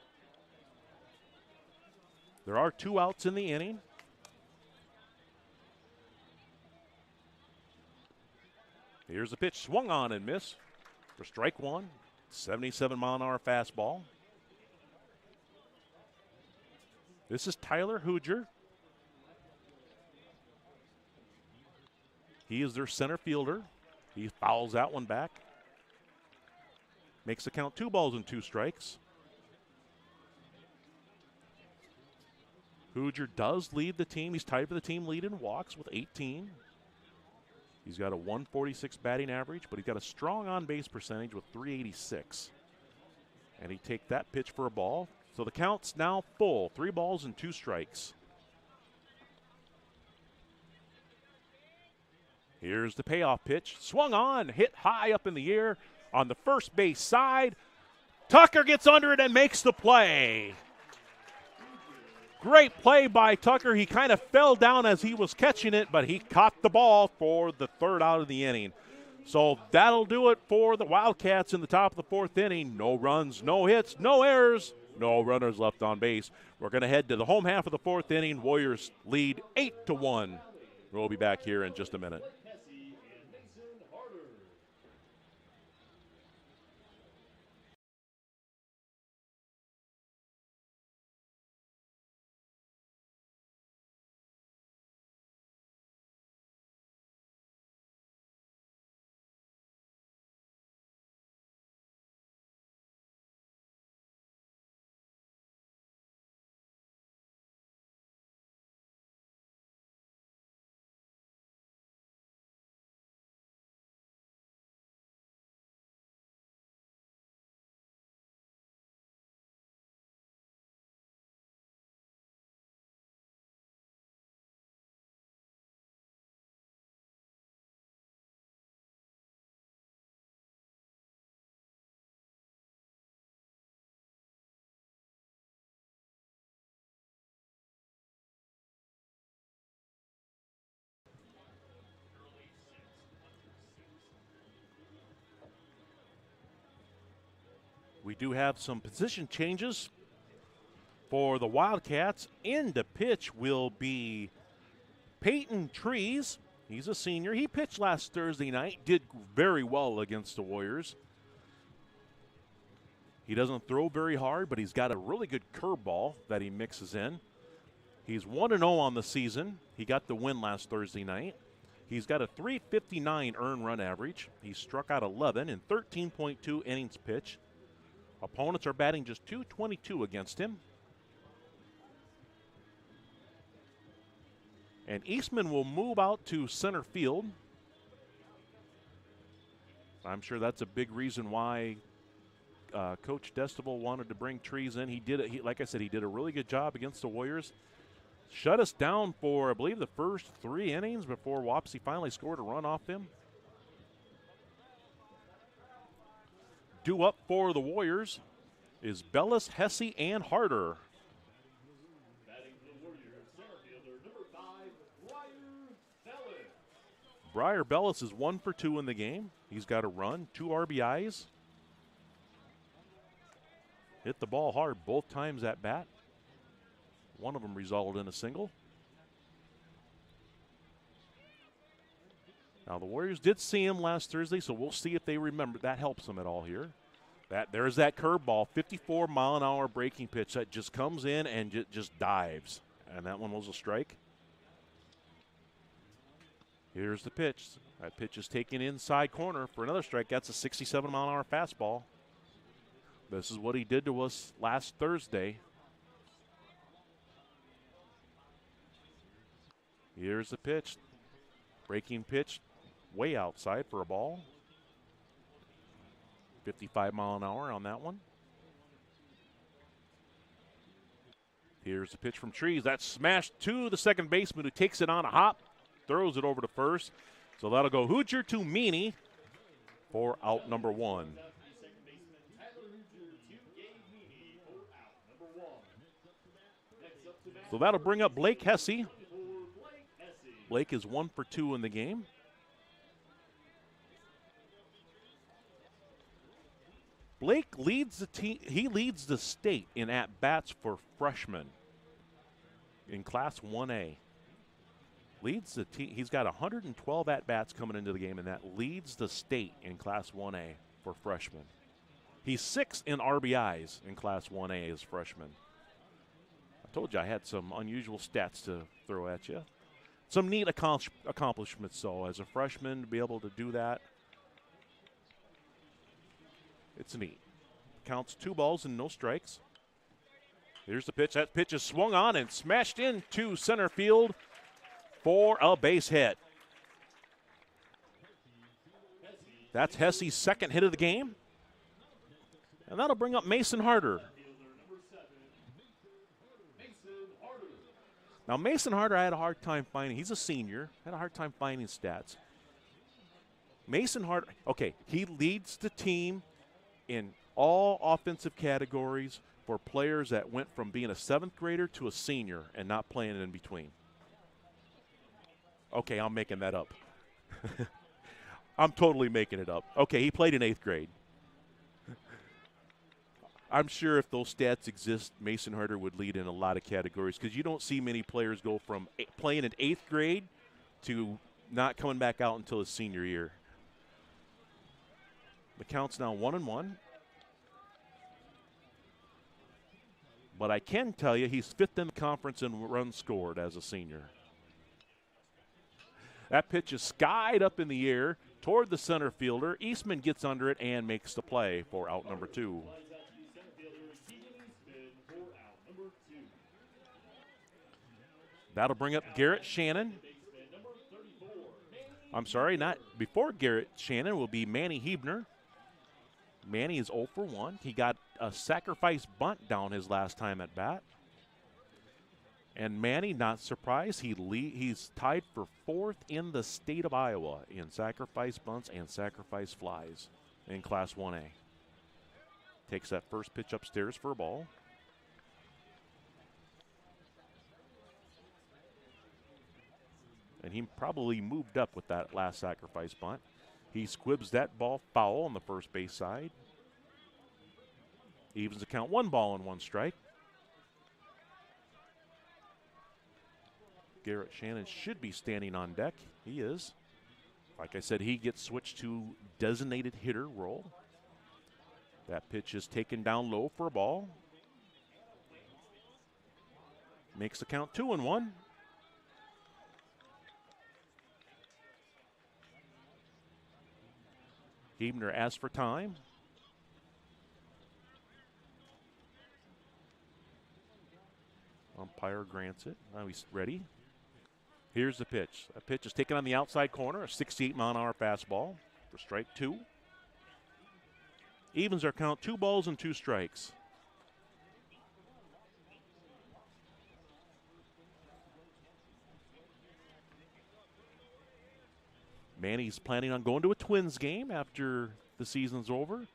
There are 2 outs in the inning. Here's a pitch, swung on and missed for strike 1. 77-mile-an-hour fastball. This is Tyler Hooger. He is their center fielder. He fouls that one back. Makes the count 2 balls and 2 strikes. Hooger does lead the team. He's tied for the team lead in walks with 18. He's got a 146 batting average, but he's got a strong on-base percentage with 386. And he take that pitch for a ball. So the count's now full, 3 balls and 2 strikes. Here's the payoff pitch. Swung on, hit high up in the air on the first base side. Tucker gets under it and makes the play. Great play by Tucker. He kind of fell down as he was catching it, but he caught the ball for the third out of the inning. So that'll do it for the Wildcats in the top of the fourth inning. No runs, no hits, no errors, no runners left on base. We're going to head to the home half of the fourth inning. Warriors lead 8-1. We'll be back here in just a minute. We do have some position changes for the Wildcats. In the pitch will be Peyton Trees. He's a senior. He pitched last Thursday night, did very well against the Warriors. He doesn't throw very hard, but he's got a really good curveball that he mixes in. He's 1-0 on the season. He got the win last Thursday night. He's got a .359 earned run average. He struck out 11 in 13.2 innings pitched. Opponents are batting just .222 against him. And Eastman will move out to center field. I'm sure that's a big reason why Coach Destival wanted to bring Trees in. He did it. Like I said, he did a really good job against the Warriors. Shut us down for, I believe, the first 3 innings before Wapsie finally scored a run off him. Due up for the Warriors is Bellis, Hesse, and Harder. Briar Bellis is 1 for 2 in the game. He's got a run, 2 RBIs. Hit the ball hard both times at bat. One of them resulted in a single. Now, the Warriors did see him last Thursday, so we'll see if they remember. That helps them at all here. There's that curveball, 54-mile-an-hour breaking pitch that just comes in and just dives. And that one was a strike. Here's the pitch. That pitch is taken inside corner for another strike. That's a 67-mile-an-hour fastball. This is what he did to us last Thursday. Here's the pitch. Breaking pitch way outside for a ball. 55-mile-an-hour on that one. Here's the pitch from Trees. That's smashed to the second baseman, who takes it on a hop, throws it over to first. So that'll go Hooger to Meany for out number 1. So that'll bring up Blake Hesse. Blake is 1 for 2 in the game. Blake leads the team. He leads the state in at-bats for freshmen in Class 1A. Leads the team. He's got 112 at-bats coming into the game, and that leads the state in Class 1A for freshmen. He's 6th in RBIs in Class 1A as freshman. I told you I had some unusual stats to throw at you. Some neat accomplishments, though, as a freshman to be able to do that. It's neat. Counts 2 balls and no strikes. Here's the pitch. That pitch is swung on and smashed into center field for a base hit. That's Hesse's second hit of the game. And that'll bring up Mason Harder. Now, Mason Harder, I had a hard time finding. He's a senior. Had a hard time finding stats. Mason Harder, okay, he leads the team in all offensive categories for players that went from being a 7th grader to a senior and not playing in between. Okay, I'm making that up. I'm totally making it up. Okay, he played in 8th grade. I'm sure if those stats exist, Mason Harder would lead in a lot of categories because you don't see many players go from playing in 8th grade to not coming back out until his senior year. The count's now 1-1. But I can tell you he's 5th in the conference in runs scored as a senior. That pitch is skied up in the air toward the center fielder. Eastman gets under it and makes the play for out number 2. That'll bring up Garrett Shannon. I'm sorry, not before Garrett Shannon will be Manny Hebner. Manny is 0 for 1. He got a sacrifice bunt down his last time at bat. And Manny, not surprised, he's tied for 4th in the state of Iowa in sacrifice bunts and sacrifice flies in Class 1A. Takes that first pitch upstairs for a ball. And he probably moved up with that last sacrifice bunt. He squibs that ball foul on the first base side. Evens the count, 1 ball and 1 strike. Garrett Shannon should be standing on deck. He is. Like I said, he gets switched to designated hitter role. That pitch is taken down low for a ball. Makes the count 2-1. Hebner asks for time. Umpire grants it. Now he's ready. Here's the pitch. A pitch is taken on the outside corner, a 68-mile-an-hour fastball for strike 2. Evens our count, 2 balls and 2 strikes. Manny's planning on going to a Twins game after the season's over.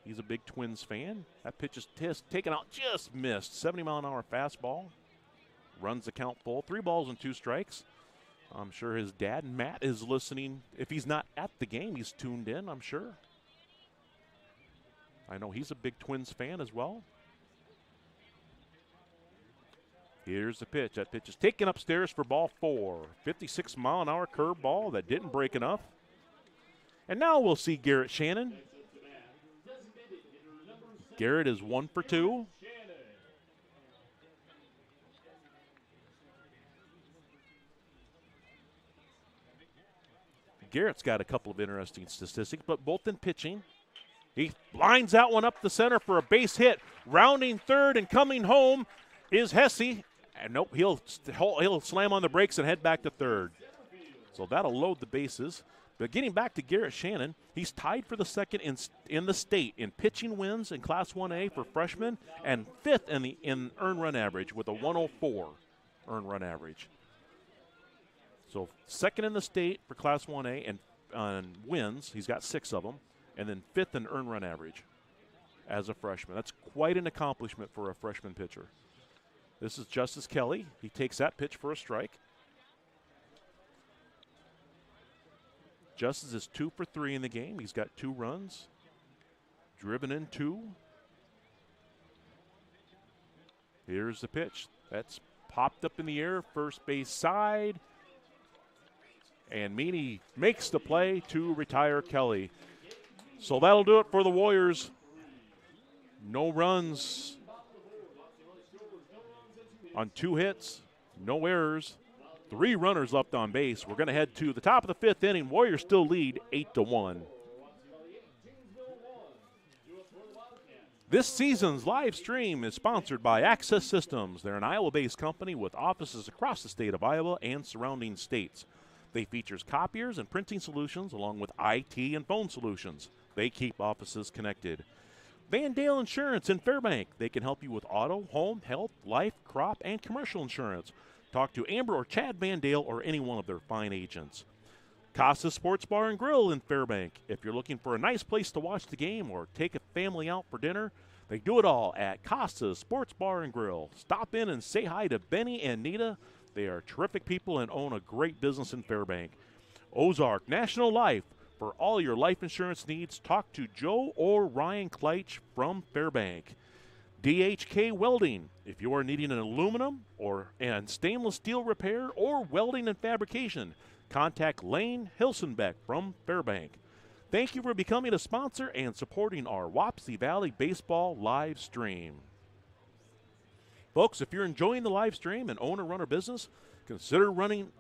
He's a big Twins fan. That pitch is taken out, just missed. 70-mile-an-hour fastball. Runs the count full. 3 balls and 2 strikes. I'm sure his dad, Matt, is listening. If he's not at the game, he's tuned in, I'm sure. I know he's a big Twins fan as well. Here's the pitch. That pitch is taken upstairs for ball 4. 56-mile-an-hour curve ball that didn't break enough. And now we'll see Garrett Shannon. Garrett is 1 for 2. Garrett's got a couple of interesting statistics, but both in pitching. He lines that one up the center for a base hit. Rounding third and coming home is Hesse. And nope, he'll slam on the brakes and head back to third. So that'll load the bases. But getting back to Garrett Shannon, he's tied for the 2nd in the state in pitching wins in Class 1A for freshmen and 5th in earned run average with a 104 earned run average. So 2nd in the state for Class 1A and on wins, he's got 6 of them, and then 5th in earned run average as a freshman. That's quite an accomplishment for a freshman pitcher. This is Justice Kelly. He takes that pitch for a strike. Justice is 2 for 3 in the game. He's got 2 runs, driven in 2. Here's the pitch. That's popped up in the air, first base side. And Meany makes the play to retire Kelly. So that'll do it for the Warriors. No runs on 2 hits, no errors, 3 runners left on base. We're going to head to the top of the 5th inning. Warriors still lead 8-1. This season's live stream is sponsored by Access Systems. They're an Iowa-based company with offices across the state of Iowa and surrounding states. They features copiers and printing solutions along with IT and phone solutions. They keep offices connected. VanDaele Insurance in Fairbank. They can help you with auto, home, health, life, crop, and commercial insurance. Talk to Amber or Chad VanDaele or any one of their fine agents. Costa Sports Bar and Grill in Fairbank. If you're looking for a nice place to watch the game or take a family out for dinner, they do it all at Costa Sports Bar and Grill. Stop in and say hi to Benny and Nita. They are terrific people and own a great business in Fairbank. Ozark National Life. For all your life insurance needs, talk to Joe or Ryan Kleitch from Fairbank. DHK Welding. If you are needing an aluminum and stainless steel repair or welding and fabrication, contact Lane Hilsenbeck from Fairbank. Thank you for becoming a sponsor and supporting our Wapsie Valley Baseball live stream. Folks, if you're enjoying the live stream and own or run a business, consider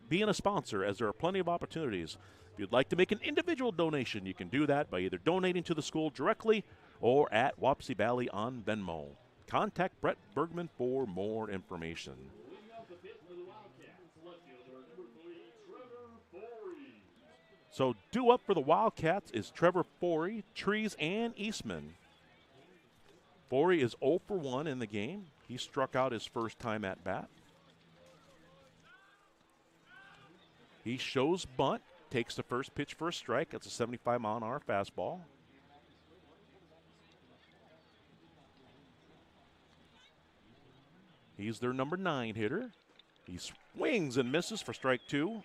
being a sponsor, as there are plenty of opportunities. If you'd like to make an individual donation, you can do that by either donating to the school directly or at Wapsie Valley on Venmo. Contact Brett Bergman for more information. So due up for the Wildcats is Trevor Forey, Trees, and Eastman. Forey is 0 for 1 in the game. He struck out his first time at bat. He shows bunt, takes the first pitch for a strike. That's a 75-mile-an-hour fastball. He's their number 9 hitter. He swings and misses for strike 2.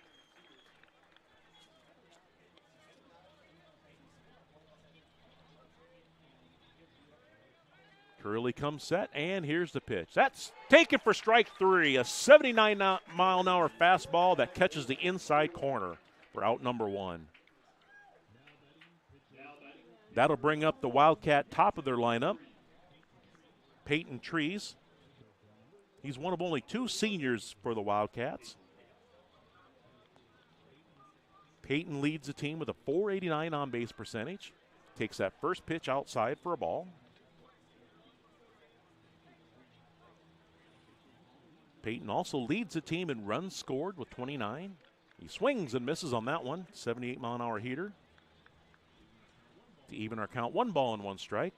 Curley comes set, and here's the pitch. That's taken for strike 3, a 79-mile-an-hour fastball that catches the inside corner for out number 1. That'll bring up the Wildcat top of their lineup, Peyton Trees. He's one of only 2 seniors for the Wildcats. Peyton leads the team with a .489 on-base percentage. Takes that first pitch outside for a ball. Peyton also leads the team in runs scored with 29. He swings and misses on that one, 78-mile-an-hour heater. To even our count, 1 ball and 1 strike.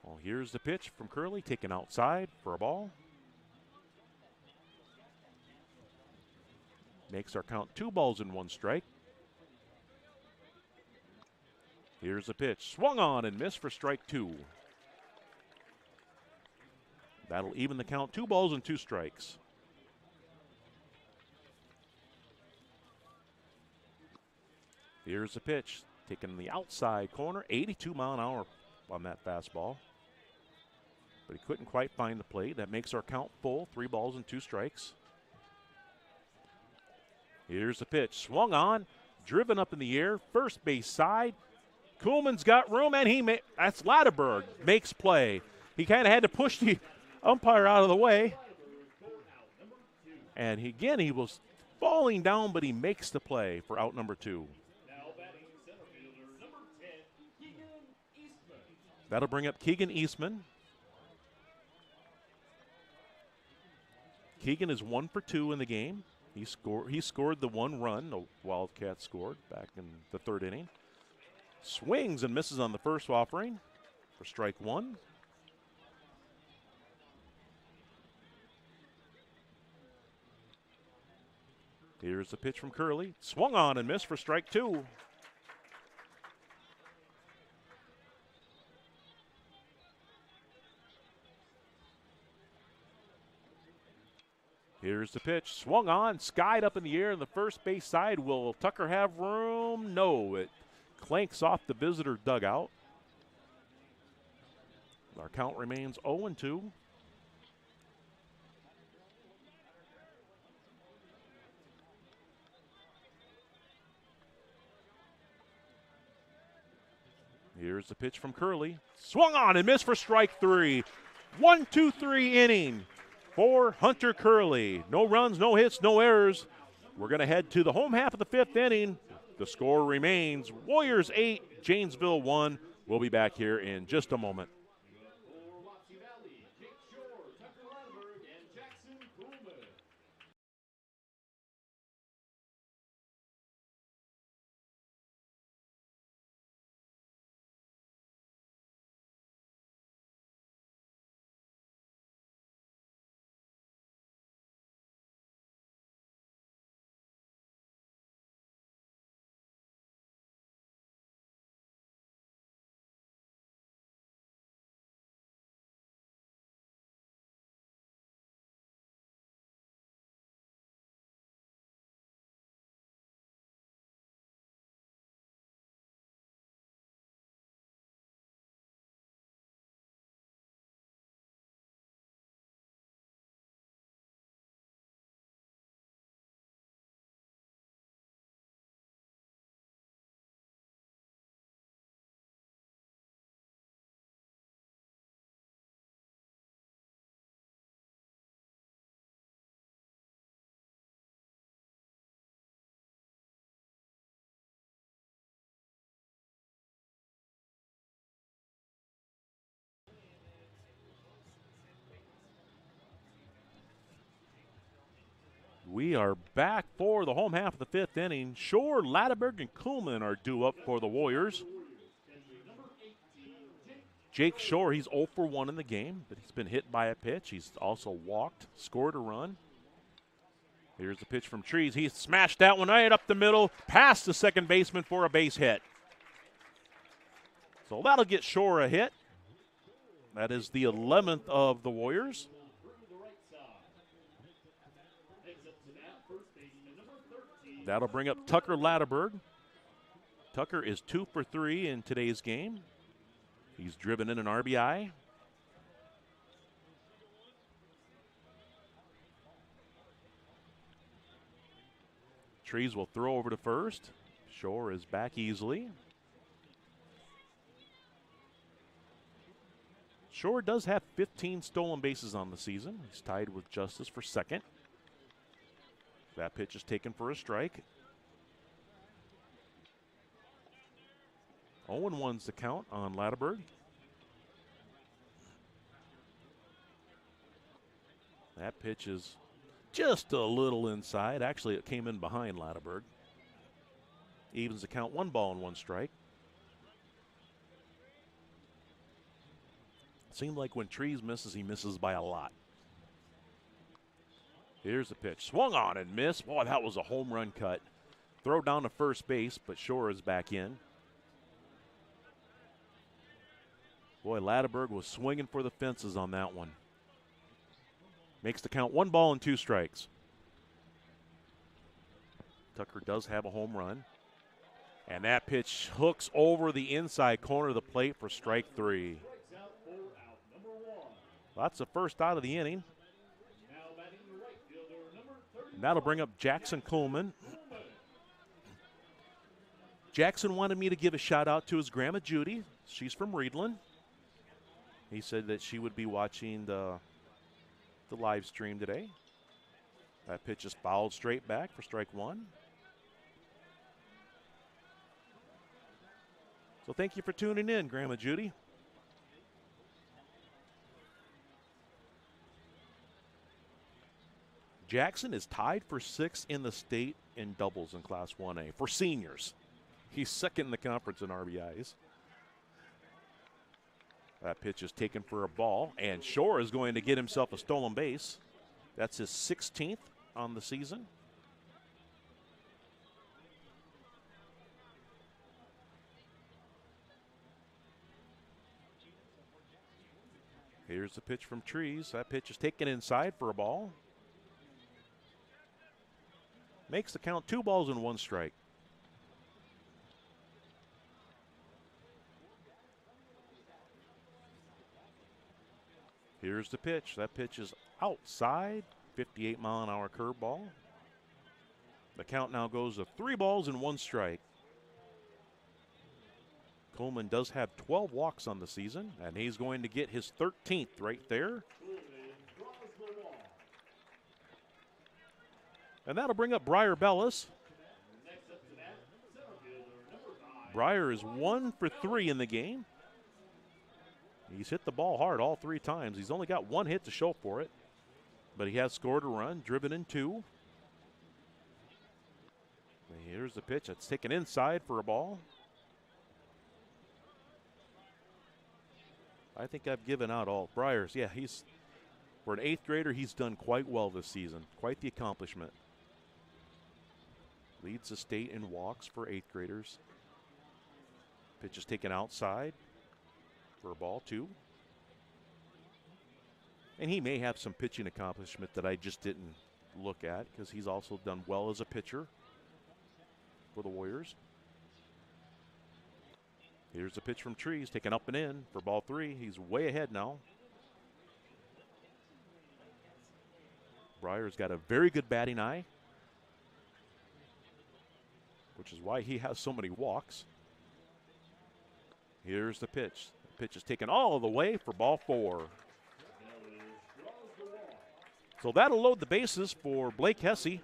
Well, here's the pitch from Curley, taken outside for a ball. Makes our count 2 balls and 1 strike. Here's the pitch, swung on and missed for strike 2. That'll even the count, 2 balls and 2 strikes. Here's the pitch, taken in the outside corner, 82-mile-an-hour on that fastball. But he couldn't quite find the plate. That makes our count full, 3 balls and 2 strikes. Here's the pitch, swung on, driven up in the air, first base side. Kuhlman's got room, and that's Latterberg, makes play. He kind of had to push the umpire out of the way. And he was falling down, but he makes the play for out number 2. That'll bring up Keegan Eastman. Keegan is 1 for 2 in the game. He scored the 1 run the Wildcats scored back in the 3rd inning. Swings and misses on the first offering for strike 1. Here's the pitch from Curley. Swung on and missed for strike 2. Here's the pitch. Swung on, skied up in the air in the first base side. Will Tucker have room? No, it clanks off the visitor dugout. Our count remains 0-2. Here's the pitch from Curley. Swung on and missed for strike 3. 1-2-3 inning for Hunter Curley. No runs, no hits, no errors. We're going to head to the home half of the 5th inning. The score remains Warriors 8, Janesville 1. We'll be back here in just a moment. We are back for the home half of the fifth inning. Shore, Latteberg, and Kuhlman are due up for the Warriors. Jake Shore, he's 0 for 1 in the game, but he's been hit by a pitch. He's also walked, scored a run. Here's the pitch from Trees. He smashed that one right up the middle, past the second baseman for a base hit. So that'll get Shore a hit. That is the 11th of the Warriors. That'll bring up Tucker Latteberg. Tucker is 2 for 3 in today's game. He's driven in an RBI. Trees will throw over to first. Shore is back easily. Shore does have 15 stolen bases on the season. He's tied with Justice for second. That pitch is taken for a strike. 0-1's the count on Latteberg. That pitch is just a little inside. Actually, it came in behind Latteberg. Evens the count, 1 ball and 1 strike. Seemed like when Trees misses, he misses by a lot. Here's the pitch. Swung on and missed. Boy, that was a home run cut. Throw down to first base, but Shore is back in. Boy, Latteberg was swinging for the fences on that one. Makes the count 1 ball and 2 strikes. Tucker does have a home run. And that pitch hooks over the inside corner of the plate for strike 3. That's the first out of the inning. And that'll bring up Jackson Kuhlman. Jackson wanted me to give a shout out to his grandma Judy. She's from Reedland. He said that she would be watching the live stream today. That pitch is fouled straight back for strike 1. So thank you for tuning in, Grandma Judy. Jackson is tied for 6th in the state in doubles in Class 1A for seniors. He's second in the conference in RBIs. That pitch is taken for a ball, and Shore is going to get himself a stolen base. That's his 16th on the season. Here's the pitch from Trees. That pitch is taken inside for a ball. Makes the count 2 balls and 1 strike. Here's the pitch. That pitch is outside. 58-mile-an-hour curveball. The count now goes to 3 balls and 1 strike. Kuhlman does have 12 walks on the season, and he's going to get his 13th right there. And that'll bring up Briar Bellis. Briar is 1 for 3 in the game. He's hit the ball hard all 3 times. He's only got 1 hit to show for it, but he has scored a run, driven in 2. And here's the pitch. That's taken inside for a ball. I think I've given out all. Briars, yeah, for an 8th grader, he's done quite well this season. Quite the accomplishment. Leads the state in walks for 8th graders. Pitch is taken outside for a ball, 2. And he may have some pitching accomplishment that I just didn't look at, because he's also done well as a pitcher for the Warriors. Here's the pitch from Trees, taken up and in for ball 3. He's way ahead now. Briar's got a very good batting eye, which is why he has so many walks. Here's the pitch. The pitch is taken all the way for ball 4. So that'll load the bases for Blake Hesse.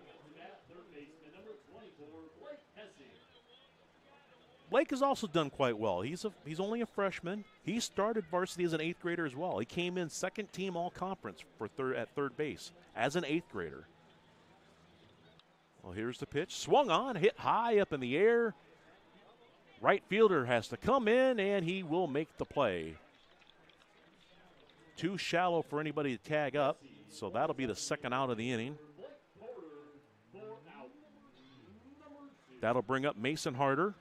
Blake has also done quite well. He's only a freshman. He started varsity as an 8th grader as well. He came in 2nd team all-conference for at third base as an 8th grader. Well, here's the pitch. Swung on, hit high up in the air. Right fielder has to come in, and he will make the play. Too shallow for anybody to tag up, so that'll be the second out of the inning. That'll bring up Mason Harder.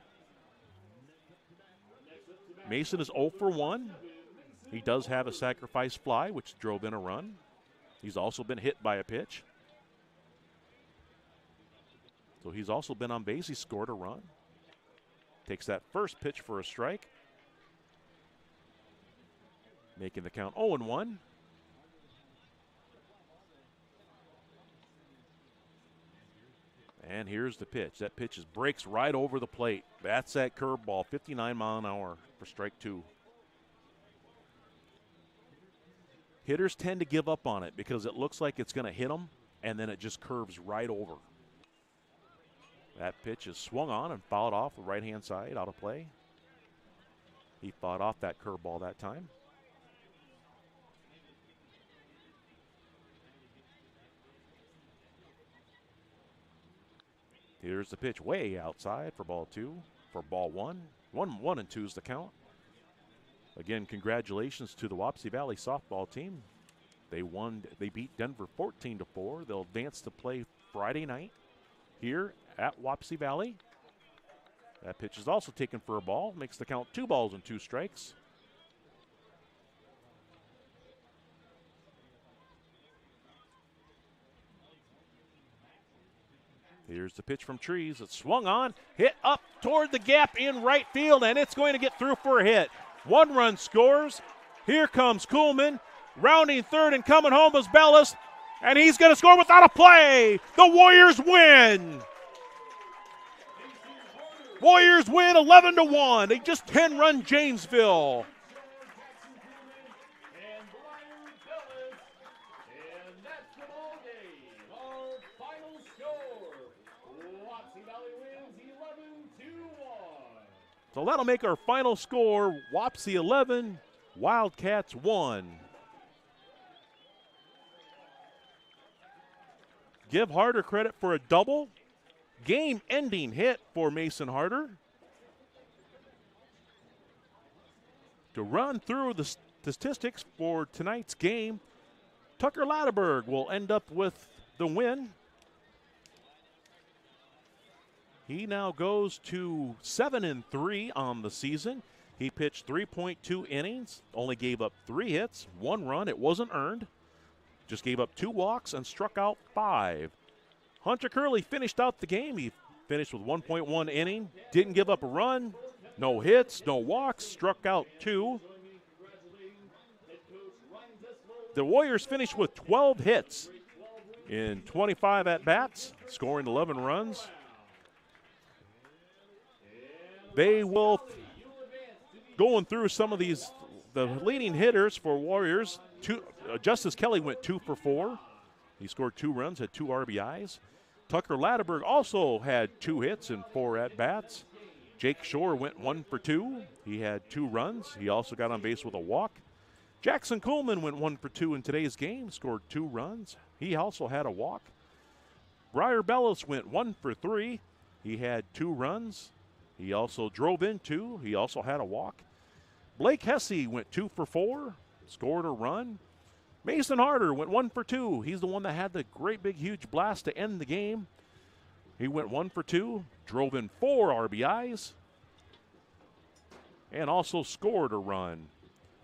Mason is 0 for 1. He does have a sacrifice fly, which drove in a run. He's also been hit by a pitch. So he's also been on base. He scored a run. Takes that first pitch for a strike. Making the count 0-1. And here's the pitch. That pitch breaks right over the plate. That's that curveball, 59 mile an hour for strike 2. Hitters tend to give up on it because it looks like it's going to hit them, and then it just curves right over. That pitch is swung on and fouled off the right-hand side, out of play. He fought off that curveball that time. Here's the pitch way outside for ball 2, for ball 1. 1-2 is the count. Again, congratulations to the Wapsie Valley softball team. They beat Denver 14-4. They'll advance to play Friday night here at Wapsie Valley. That pitch is also taken for a ball. Makes the count 2 balls and 2 strikes. Here's the pitch from Trees. It's swung on, hit up toward the gap in right field, and it's going to get through for a hit. 1 run scores. Here comes Kuhlman. Rounding third and coming home is Bellis, and he's going to score without a play. The Warriors win. Warriors win 11-1. They just 10-run Janesville. So that'll make our final score, Wapsie 11, Wildcats 1. Give Harder credit for a double. Game-ending hit for Mason Harder. To run through the statistics for tonight's game, Tucker Latterberg will end up with the win. He now goes to 7-3 on the season. He pitched 3.2 innings, only gave up 3 hits, 1 run. It wasn't earned. Just gave up 2 walks and struck out 5. Hunter Curley finished out the game. He finished with 1.1 inning, didn't give up a run, no hits, no walks, struck out 2. The Warriors finished with 12 hits in 25 at-bats, scoring 11 runs. They will, going through some of these, the leading hitters for Warriors, Justice Kelly went 2 for 4. He scored 2 runs, had 2 RBIs. Tucker Latterberg also had 2 hits and 4 at-bats. Jake Shore went 1 for 2. He had 2 runs. He also got on base with a walk. Jackson Coleman went 1 for 2 in today's game, scored 2 runs. He also had a walk. Briar Bellis went 1 for 3. He had 2 runs. He also drove in 2. He also had a walk. Blake Hesse went 2 for 4, scored a run. Mason Harder went 1 for 2. He's the one that had the great big huge blast to end the game. He went 1 for 2, drove in 4 RBIs, and also scored a run.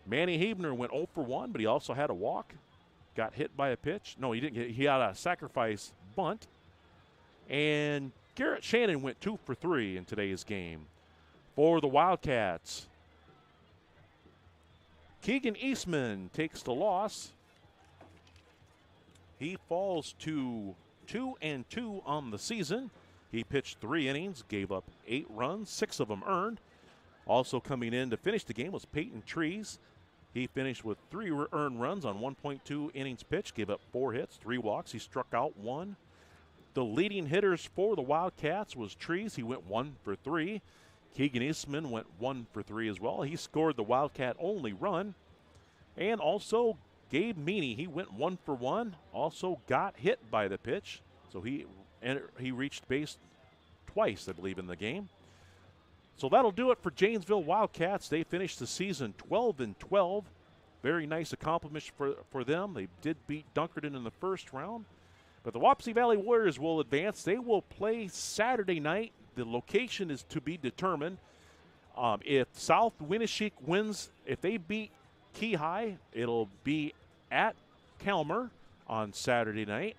Manny Hebner went 0 for 1, but he also had a walk. Got hit by a pitch. No, he didn't. He had a sacrifice bunt. And Garrett Shannon went 2 for 3 in today's game. For the Wildcats, Keegan Eastman takes the loss. He falls to 2-2 on the season. He pitched 3 innings, gave up 8 runs, 6 of them earned. Also coming in to finish the game was Peyton Trees. He finished with 3 earned runs on 1.2 innings pitched, gave up 4 hits, 3 walks. He struck out 1. The leading hitters for the Wildcats was Trees. He went 1 for 3. Keegan Eastman went 1 for 3 as well. He scored the Wildcat only run. And also Gabe Meany, he went 1 for 1. Also got hit by the pitch. So he he reached base twice, I believe, in the game. So that'll do it for Janesville Wildcats. They finished the season 12-12. Very nice accomplishment for them. They did beat Dunkerton in the first round. But the Wapsie Valley Warriors will advance. They will play Saturday night. The location is to be determined. If South Winneshiek wins, if they beat Key High, it'll be at Calmer on Saturday night.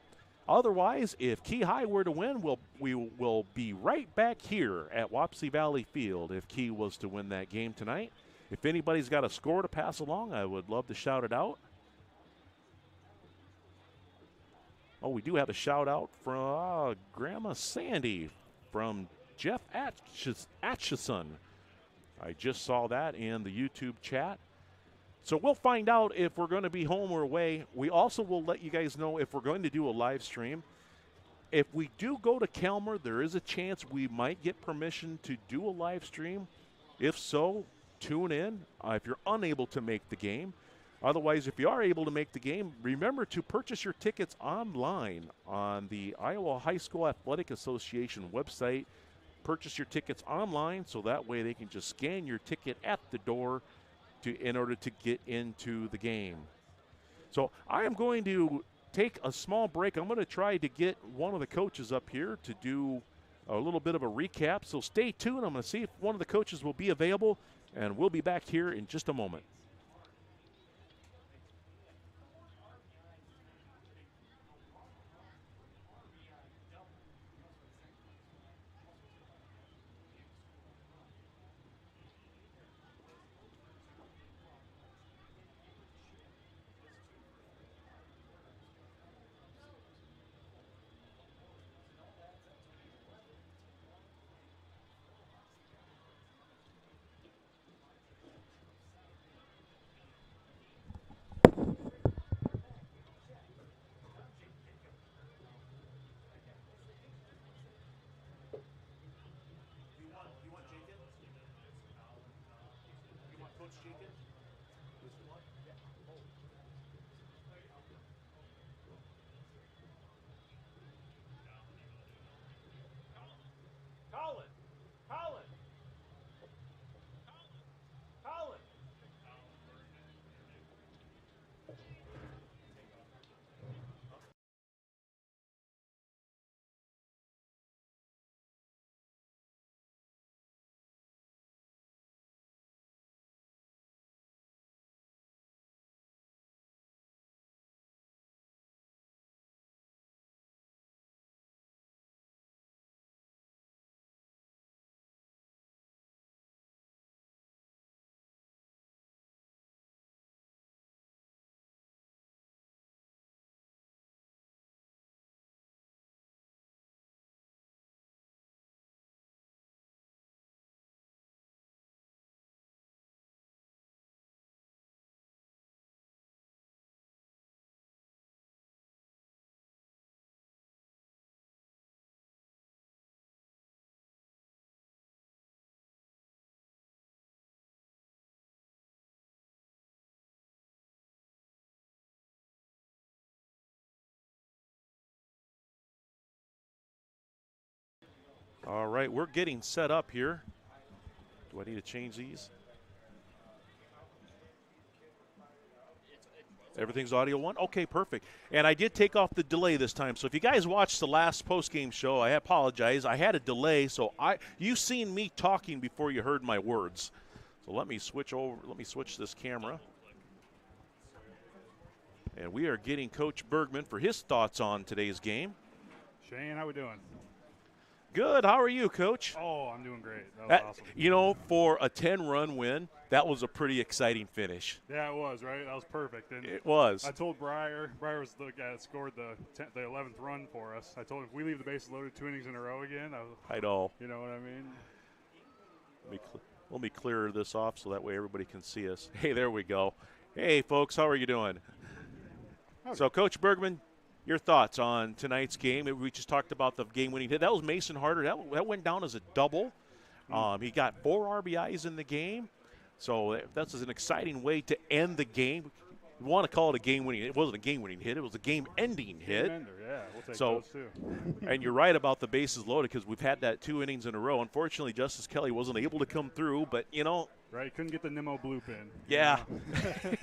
Otherwise, if Key High were to win, we will be right back here at Wapsie Valley Field if Key was to win that game tonight. If anybody's got a score to pass along, I would love to shout it out. Oh, we do have a shout out from Grandma Sandy from Jeff Atchison. I just saw that in the YouTube chat. So we'll find out if we're going to be home or away. We also will let you guys know if we're going to do a live stream. If we do go to Calmer, there is a chance we might get permission to do a live stream. If so, tune in if you're unable to make the game. Otherwise, if you are able to make the game, remember to purchase your tickets online on the Iowa High School Athletic Association website. Purchase your tickets online so that way they can just scan your ticket at the door in order to get into the game. So I am going to take a small break. I'm going to try to get one of the coaches up here to do a little bit of a recap. So stay tuned. I'm going to see if one of the coaches will be available, and we'll be back here in just a moment. All right, we're getting set up here. Do I need to change these? Everything's audio one? Okay, perfect. And I did take off the delay this time. So if you guys watched the last post-game show, I apologize. I had a delay, so you seen me talking before you heard my words. So let me switch over. Let me switch this camera. And we are getting Coach Bergman for his thoughts on today's game. Shane, how we doing? Good. How are you, Coach? Oh, I'm doing great. That was awesome. You know, for a 10-run win, that was a pretty exciting finish. Yeah, it was, right? That was perfect. And it was. I told Breyer was the guy that scored the 11th run for us. I told him if we leave the bases loaded 2 innings in a row again, I know. You know what I mean? Let me clear this off so that way everybody can see us. Hey, there we go. Hey, folks, how are you doing? Okay. So, Coach Bergman, your thoughts on tonight's game? We just talked about the game-winning hit. That was Mason Harder. That went down as a double. He got 4 RBIs in the game. So that's an exciting way to end the game. we want to call it a game-winning. It wasn't a game-winning hit. It was a game-ending hit. Game ender, yeah. We'll take So, those too. and you're right about the bases loaded because we've had that 2 innings in a row. Unfortunately, Justice Kelly wasn't able to come through, but, you know. Right, couldn't get the Nimmo bloop in. Yeah.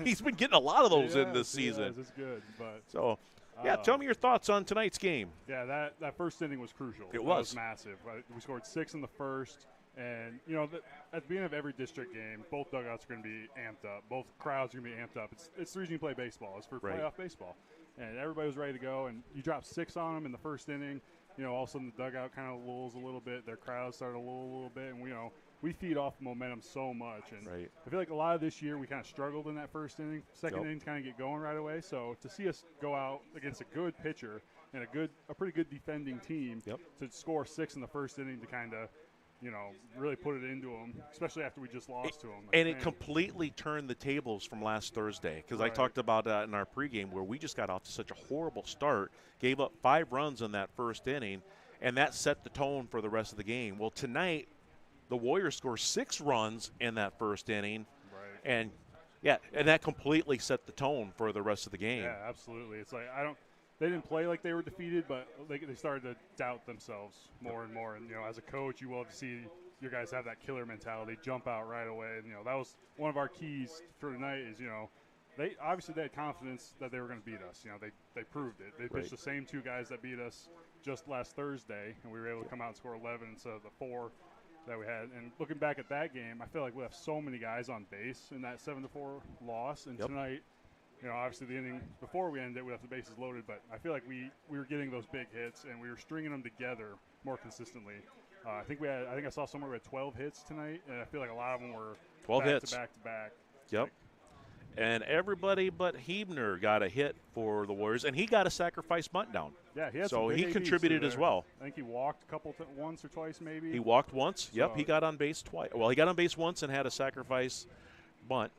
He's been getting a lot of those in this He season. has, it's good. But, so, yeah, tell me your thoughts on tonight's game. Yeah, that first inning was crucial. It That was. massive. We scored 6 in the first. And, you know, at the beginning of every district game, both dugouts are going to be amped up. Both crowds are going to be amped up. It's the reason you play baseball. It's for playoff baseball. And everybody was ready to go. And you drop 6 on them in the first inning. You know, all of a sudden the dugout kind of lulls a little bit. Their crowds start to lull a little bit. And, we feed off momentum so much. And I feel like a lot of this year we kind of struggled in that first inning. Second inning kind of get going right away. So to see us go out against a good pitcher and a pretty good defending team to score 6 in the first inning to kind of – really put it into them, especially after we just lost to them. And it completely turned the tables from last Thursday because I talked about in our pregame where we just got off to such a horrible start, gave up 5 runs in that first inning, and that set the tone for the rest of the game. Well, tonight, the Warriors scored 6 runs in that first inning, and that completely set the tone for the rest of the game. Yeah, absolutely. It's like they didn't play like they were defeated, but they started to doubt themselves more and more. And, as a coach, you will see your guys have that killer mentality, jump out right away. And, that was one of our keys for tonight is, they had confidence that they were going to beat us. They proved it. They pitched the same 2 guys that beat us just last Thursday, and we were able to come out and score 11 instead of the 4 that we had. And looking back at that game, I feel like we have so many guys on base in that 7-4 loss. And tonight – obviously the inning before we ended it, we left the bases loaded, but I feel like we were getting those big hits and we were stringing them together more consistently. I think I saw somewhere we had 12 hits tonight, and I feel like a lot of them were 12 hits back to back. Yep. And everybody but Hebner got a hit for the Warriors, and he got a sacrifice bunt down. Yeah, he had so some he big contributed ABs as well. I think he walked once or twice maybe. He walked once. Yep, he got on base twice. Well, he got on base once and had a sacrifice bunt.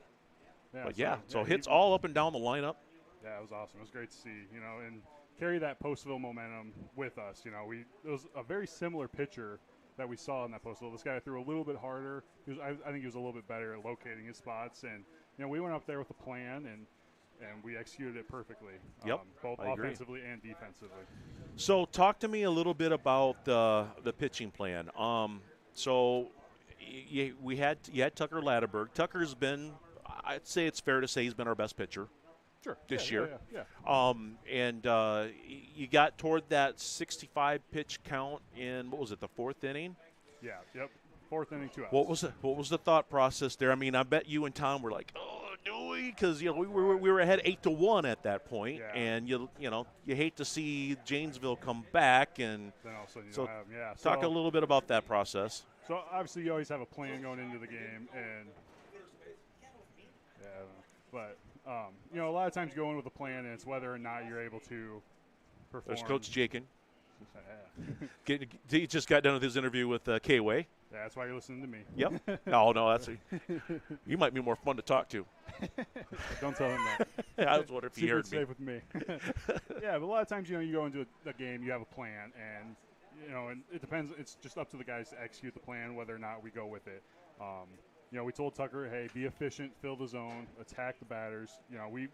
So hits all up and down the lineup. Yeah, it was awesome. It was great to see, and carry that Postville momentum with us. It was a very similar pitcher that we saw in that Postville. This guy threw a little bit harder. I think he was a little bit better at locating his spots, and we went up there with a plan and we executed it perfectly. Yep, both I agree. offensively and defensively. So talk to me a little bit about the pitching plan. So you had Tucker Latterberg. Tucker's been, I'd say it's fair to say he's been our best pitcher. Sure. This year. Yeah. And you got toward that 65 pitch count in, what was it, the 4th inning? Yeah, yep. 4th inning, 2 outs. What was the thought process there? I mean, I bet you and Tom were like, oh, do we? Because, we were ahead 8-1 at that point, and you hate to see Janesville come back. And then all of a sudden you so don't have them. Yeah. Talk a little bit about that process. So obviously you always have a plan going into the game, and but a lot of times you go in with a plan, and it's whether or not you're able to perform. There's Coach Jakin. He just got done with his interview with K-Way. Yeah, that's why you're listening to me. Yep. No, you might be more fun to talk to. Don't tell him that. I was wondering if he heard me. Safe with me. Yeah, but a lot of times, you go into a game, you have a plan, and and it depends. It's just up to the guys to execute the plan, whether or not we go with it. We told Tucker, hey, be efficient, fill the zone, attack the batters. We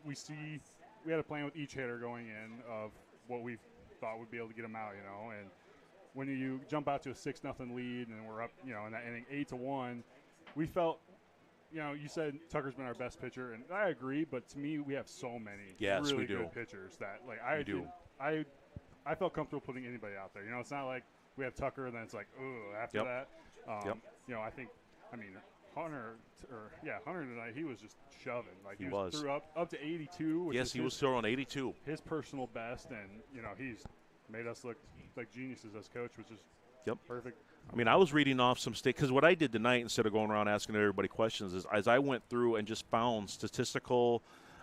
had a plan with each hitter going in of what we thought would be able to get them out, and when you jump out to a 6-0 lead and we're up, in that inning 8-1, we felt, you said Tucker's been our best pitcher, and I agree, but to me, we have so many really good pitchers that, I felt comfortable putting anybody out there. It's not like we have Tucker and then it's like, after that. I think, Hunter tonight, he was just shoving. Like he was threw up to 82. Which he was throwing 82. His personal best, and he's made us look like geniuses as coach, which is perfect. I mean, I was reading off some because what I did tonight, instead of going around asking everybody questions, is as I went through and just found statistical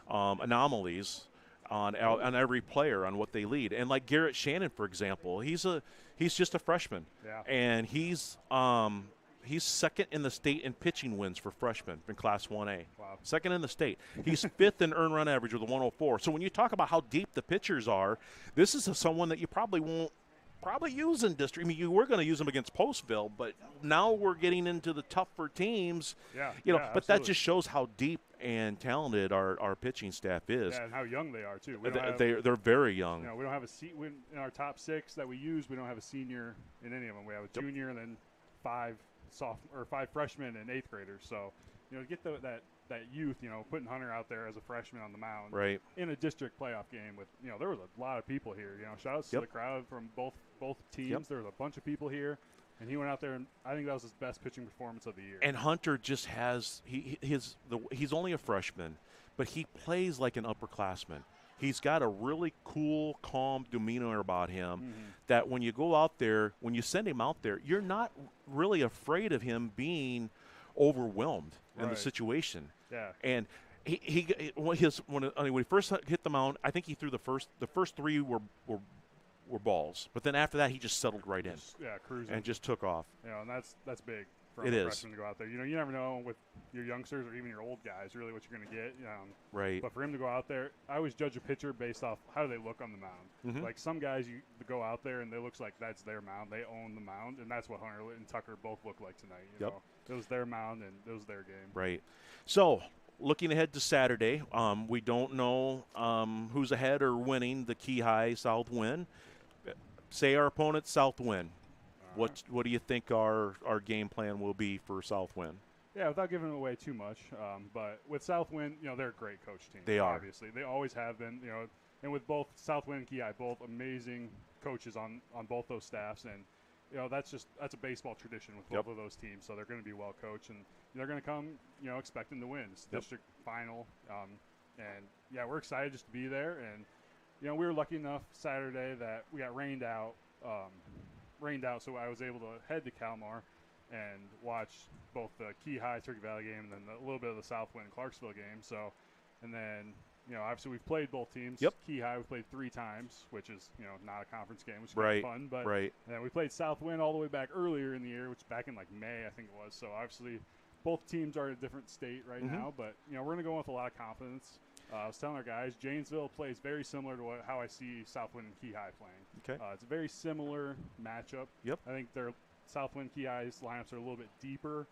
anomalies on every player on what they lead. And like Garrett Shannon, for example, he's just a freshman, and he's second in the state in pitching wins for freshmen in Class 1A. Wow. Second in the state. He's 5th in earned run average with a 104. So when you talk about how deep the pitchers are, this is someone that you probably won't use in district. I mean, you were going to use them against Postville, but now we're getting into the tougher teams. Yeah. But absolutely. that just shows how deep and talented our pitching staff is. Yeah, and how young they are too. They're very young. You know, we don't have in our top 6 that we use. We don't have a senior in any of them. We have a junior and then 5 freshmen and 8th graders. So, you know, get that youth. You know, putting Hunter out there as a freshman on the mound, right, in a district playoff game with, you know, there was a lot of people here. You know, shout out to the crowd from both teams. There was a bunch of people here. And he went out there, and I think that was his best pitching performance of the year. And Hunter just has he's only a freshman, but he plays like an upperclassman. He's got a really cool, calm demeanor about him that when you go out there, when you send him out there, you're not really afraid of him being overwhelmed in the situation. Yeah. And when he first hit the mound, I think he threw the first 3 were balls, but then after that he just settled right in, cruising, and just took off. You know, and that's big for a freshman to go out there. You know, you never know with your youngsters or even your old guys really what you're going to get. Right. But for him to go out there, I always judge a pitcher based off how they look on the mound. Like some guys, you go out there and they looks like that's their mound. They own the mound, and that's what Hunter and Tucker both look like tonight. You know, it was their mound and it was their game. Right. So, looking ahead to Saturday, we don't know who's ahead or winning the Key High South Win. Say our opponent, South Win. What do you think our game plan will be for South Win? Yeah, without giving away too much, but with South Win, you know, they're a great coach team. They are. Obviously. They always have been, you know, and with both South Win and Key High, both amazing coaches on both those staffs, and you know, that's a baseball tradition with both of those teams, so they're going to be well coached, and they're going to come, you know, expecting to win. It's district final, and yeah, we're excited just to be there. And you know, we were lucky enough Saturday that we got rained out, so I was able to head to Kalmar and watch both the Key High Turkey Valley game and then a little bit of the Southwind Clarksville game. So, and then, you know, obviously we've played both teams. Key High we played 3 times, which is, you know, not a conference game, which is kind of fun. But and then we played Southwind all the way back earlier in the year, which back in like May I think it was. So obviously both teams are in a different state right now, but you know, we're going to go in with a lot of confidence. I was telling our guys, Janesville plays very similar to how I see Southwind and Key High playing. Okay. It's a very similar matchup. I think their Southwind Key High's lineups are a little bit deeper,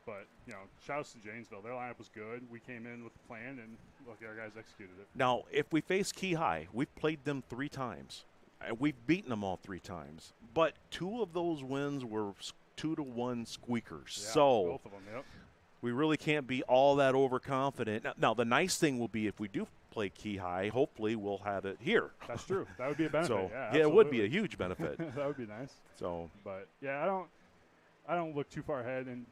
but you know, shouts to Janesville. Their lineup was good. We came in with a plan, and look, our guys executed it. Now, if we face Key High, we've played them 3 times. We've beaten them all 3 times, but 2 of those wins were 2-1 squeakers. Yeah, so both of them. We really can't be all that overconfident. Now, the nice thing will be if we do play Key High, hopefully we'll have it here. That's true. That would be a benefit. So, yeah, it would be a huge benefit. That would be nice. So, but yeah, I don't look too far ahead. And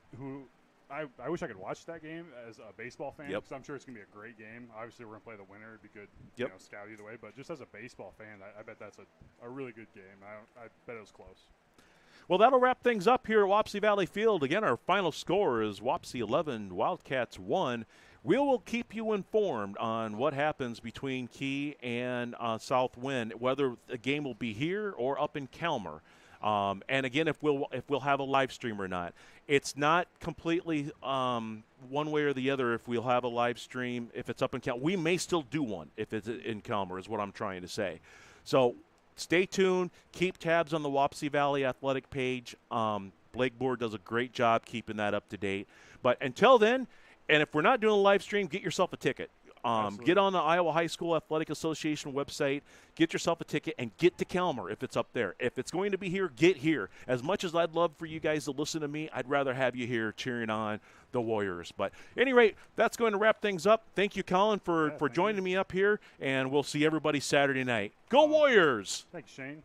I wish I could watch that game as a baseball fan, because I'm sure it's gonna be a great game. Obviously, we're gonna play the winner. It'd be good, you know, scout either way. But just as a baseball fan, I bet that's a really good game. I bet it was close. Well, that'll wrap things up here at Wapsie Valley Field. Again, our final score is Wapsie 11, Wildcats 1. We will keep you informed on what happens between Key and Southwind, whether the game will be here or up in Kalmar. And again, if we'll have a live stream or not. It's not completely one way or the other if we'll have a live stream. If it's up in Kalmar, we may still do one if it's in Kalmar, is what I'm trying to say. So stay tuned. Keep tabs on the Wapsie Valley Athletic page. Blake Board does a great job keeping that up to date. But until then, and if we're not doing a live stream, get yourself a ticket. Get on the Iowa High School Athletic Association website, get yourself a ticket, and get to Kalmar if it's up there. If it's going to be here, get here. As much as I'd love for you guys to listen to me, I'd rather have you here cheering on the Warriors. But at any rate, that's going to wrap things up. Thank you, Colin, for joining me up here, and we'll see everybody Saturday night. Go Warriors! Thanks, Shane.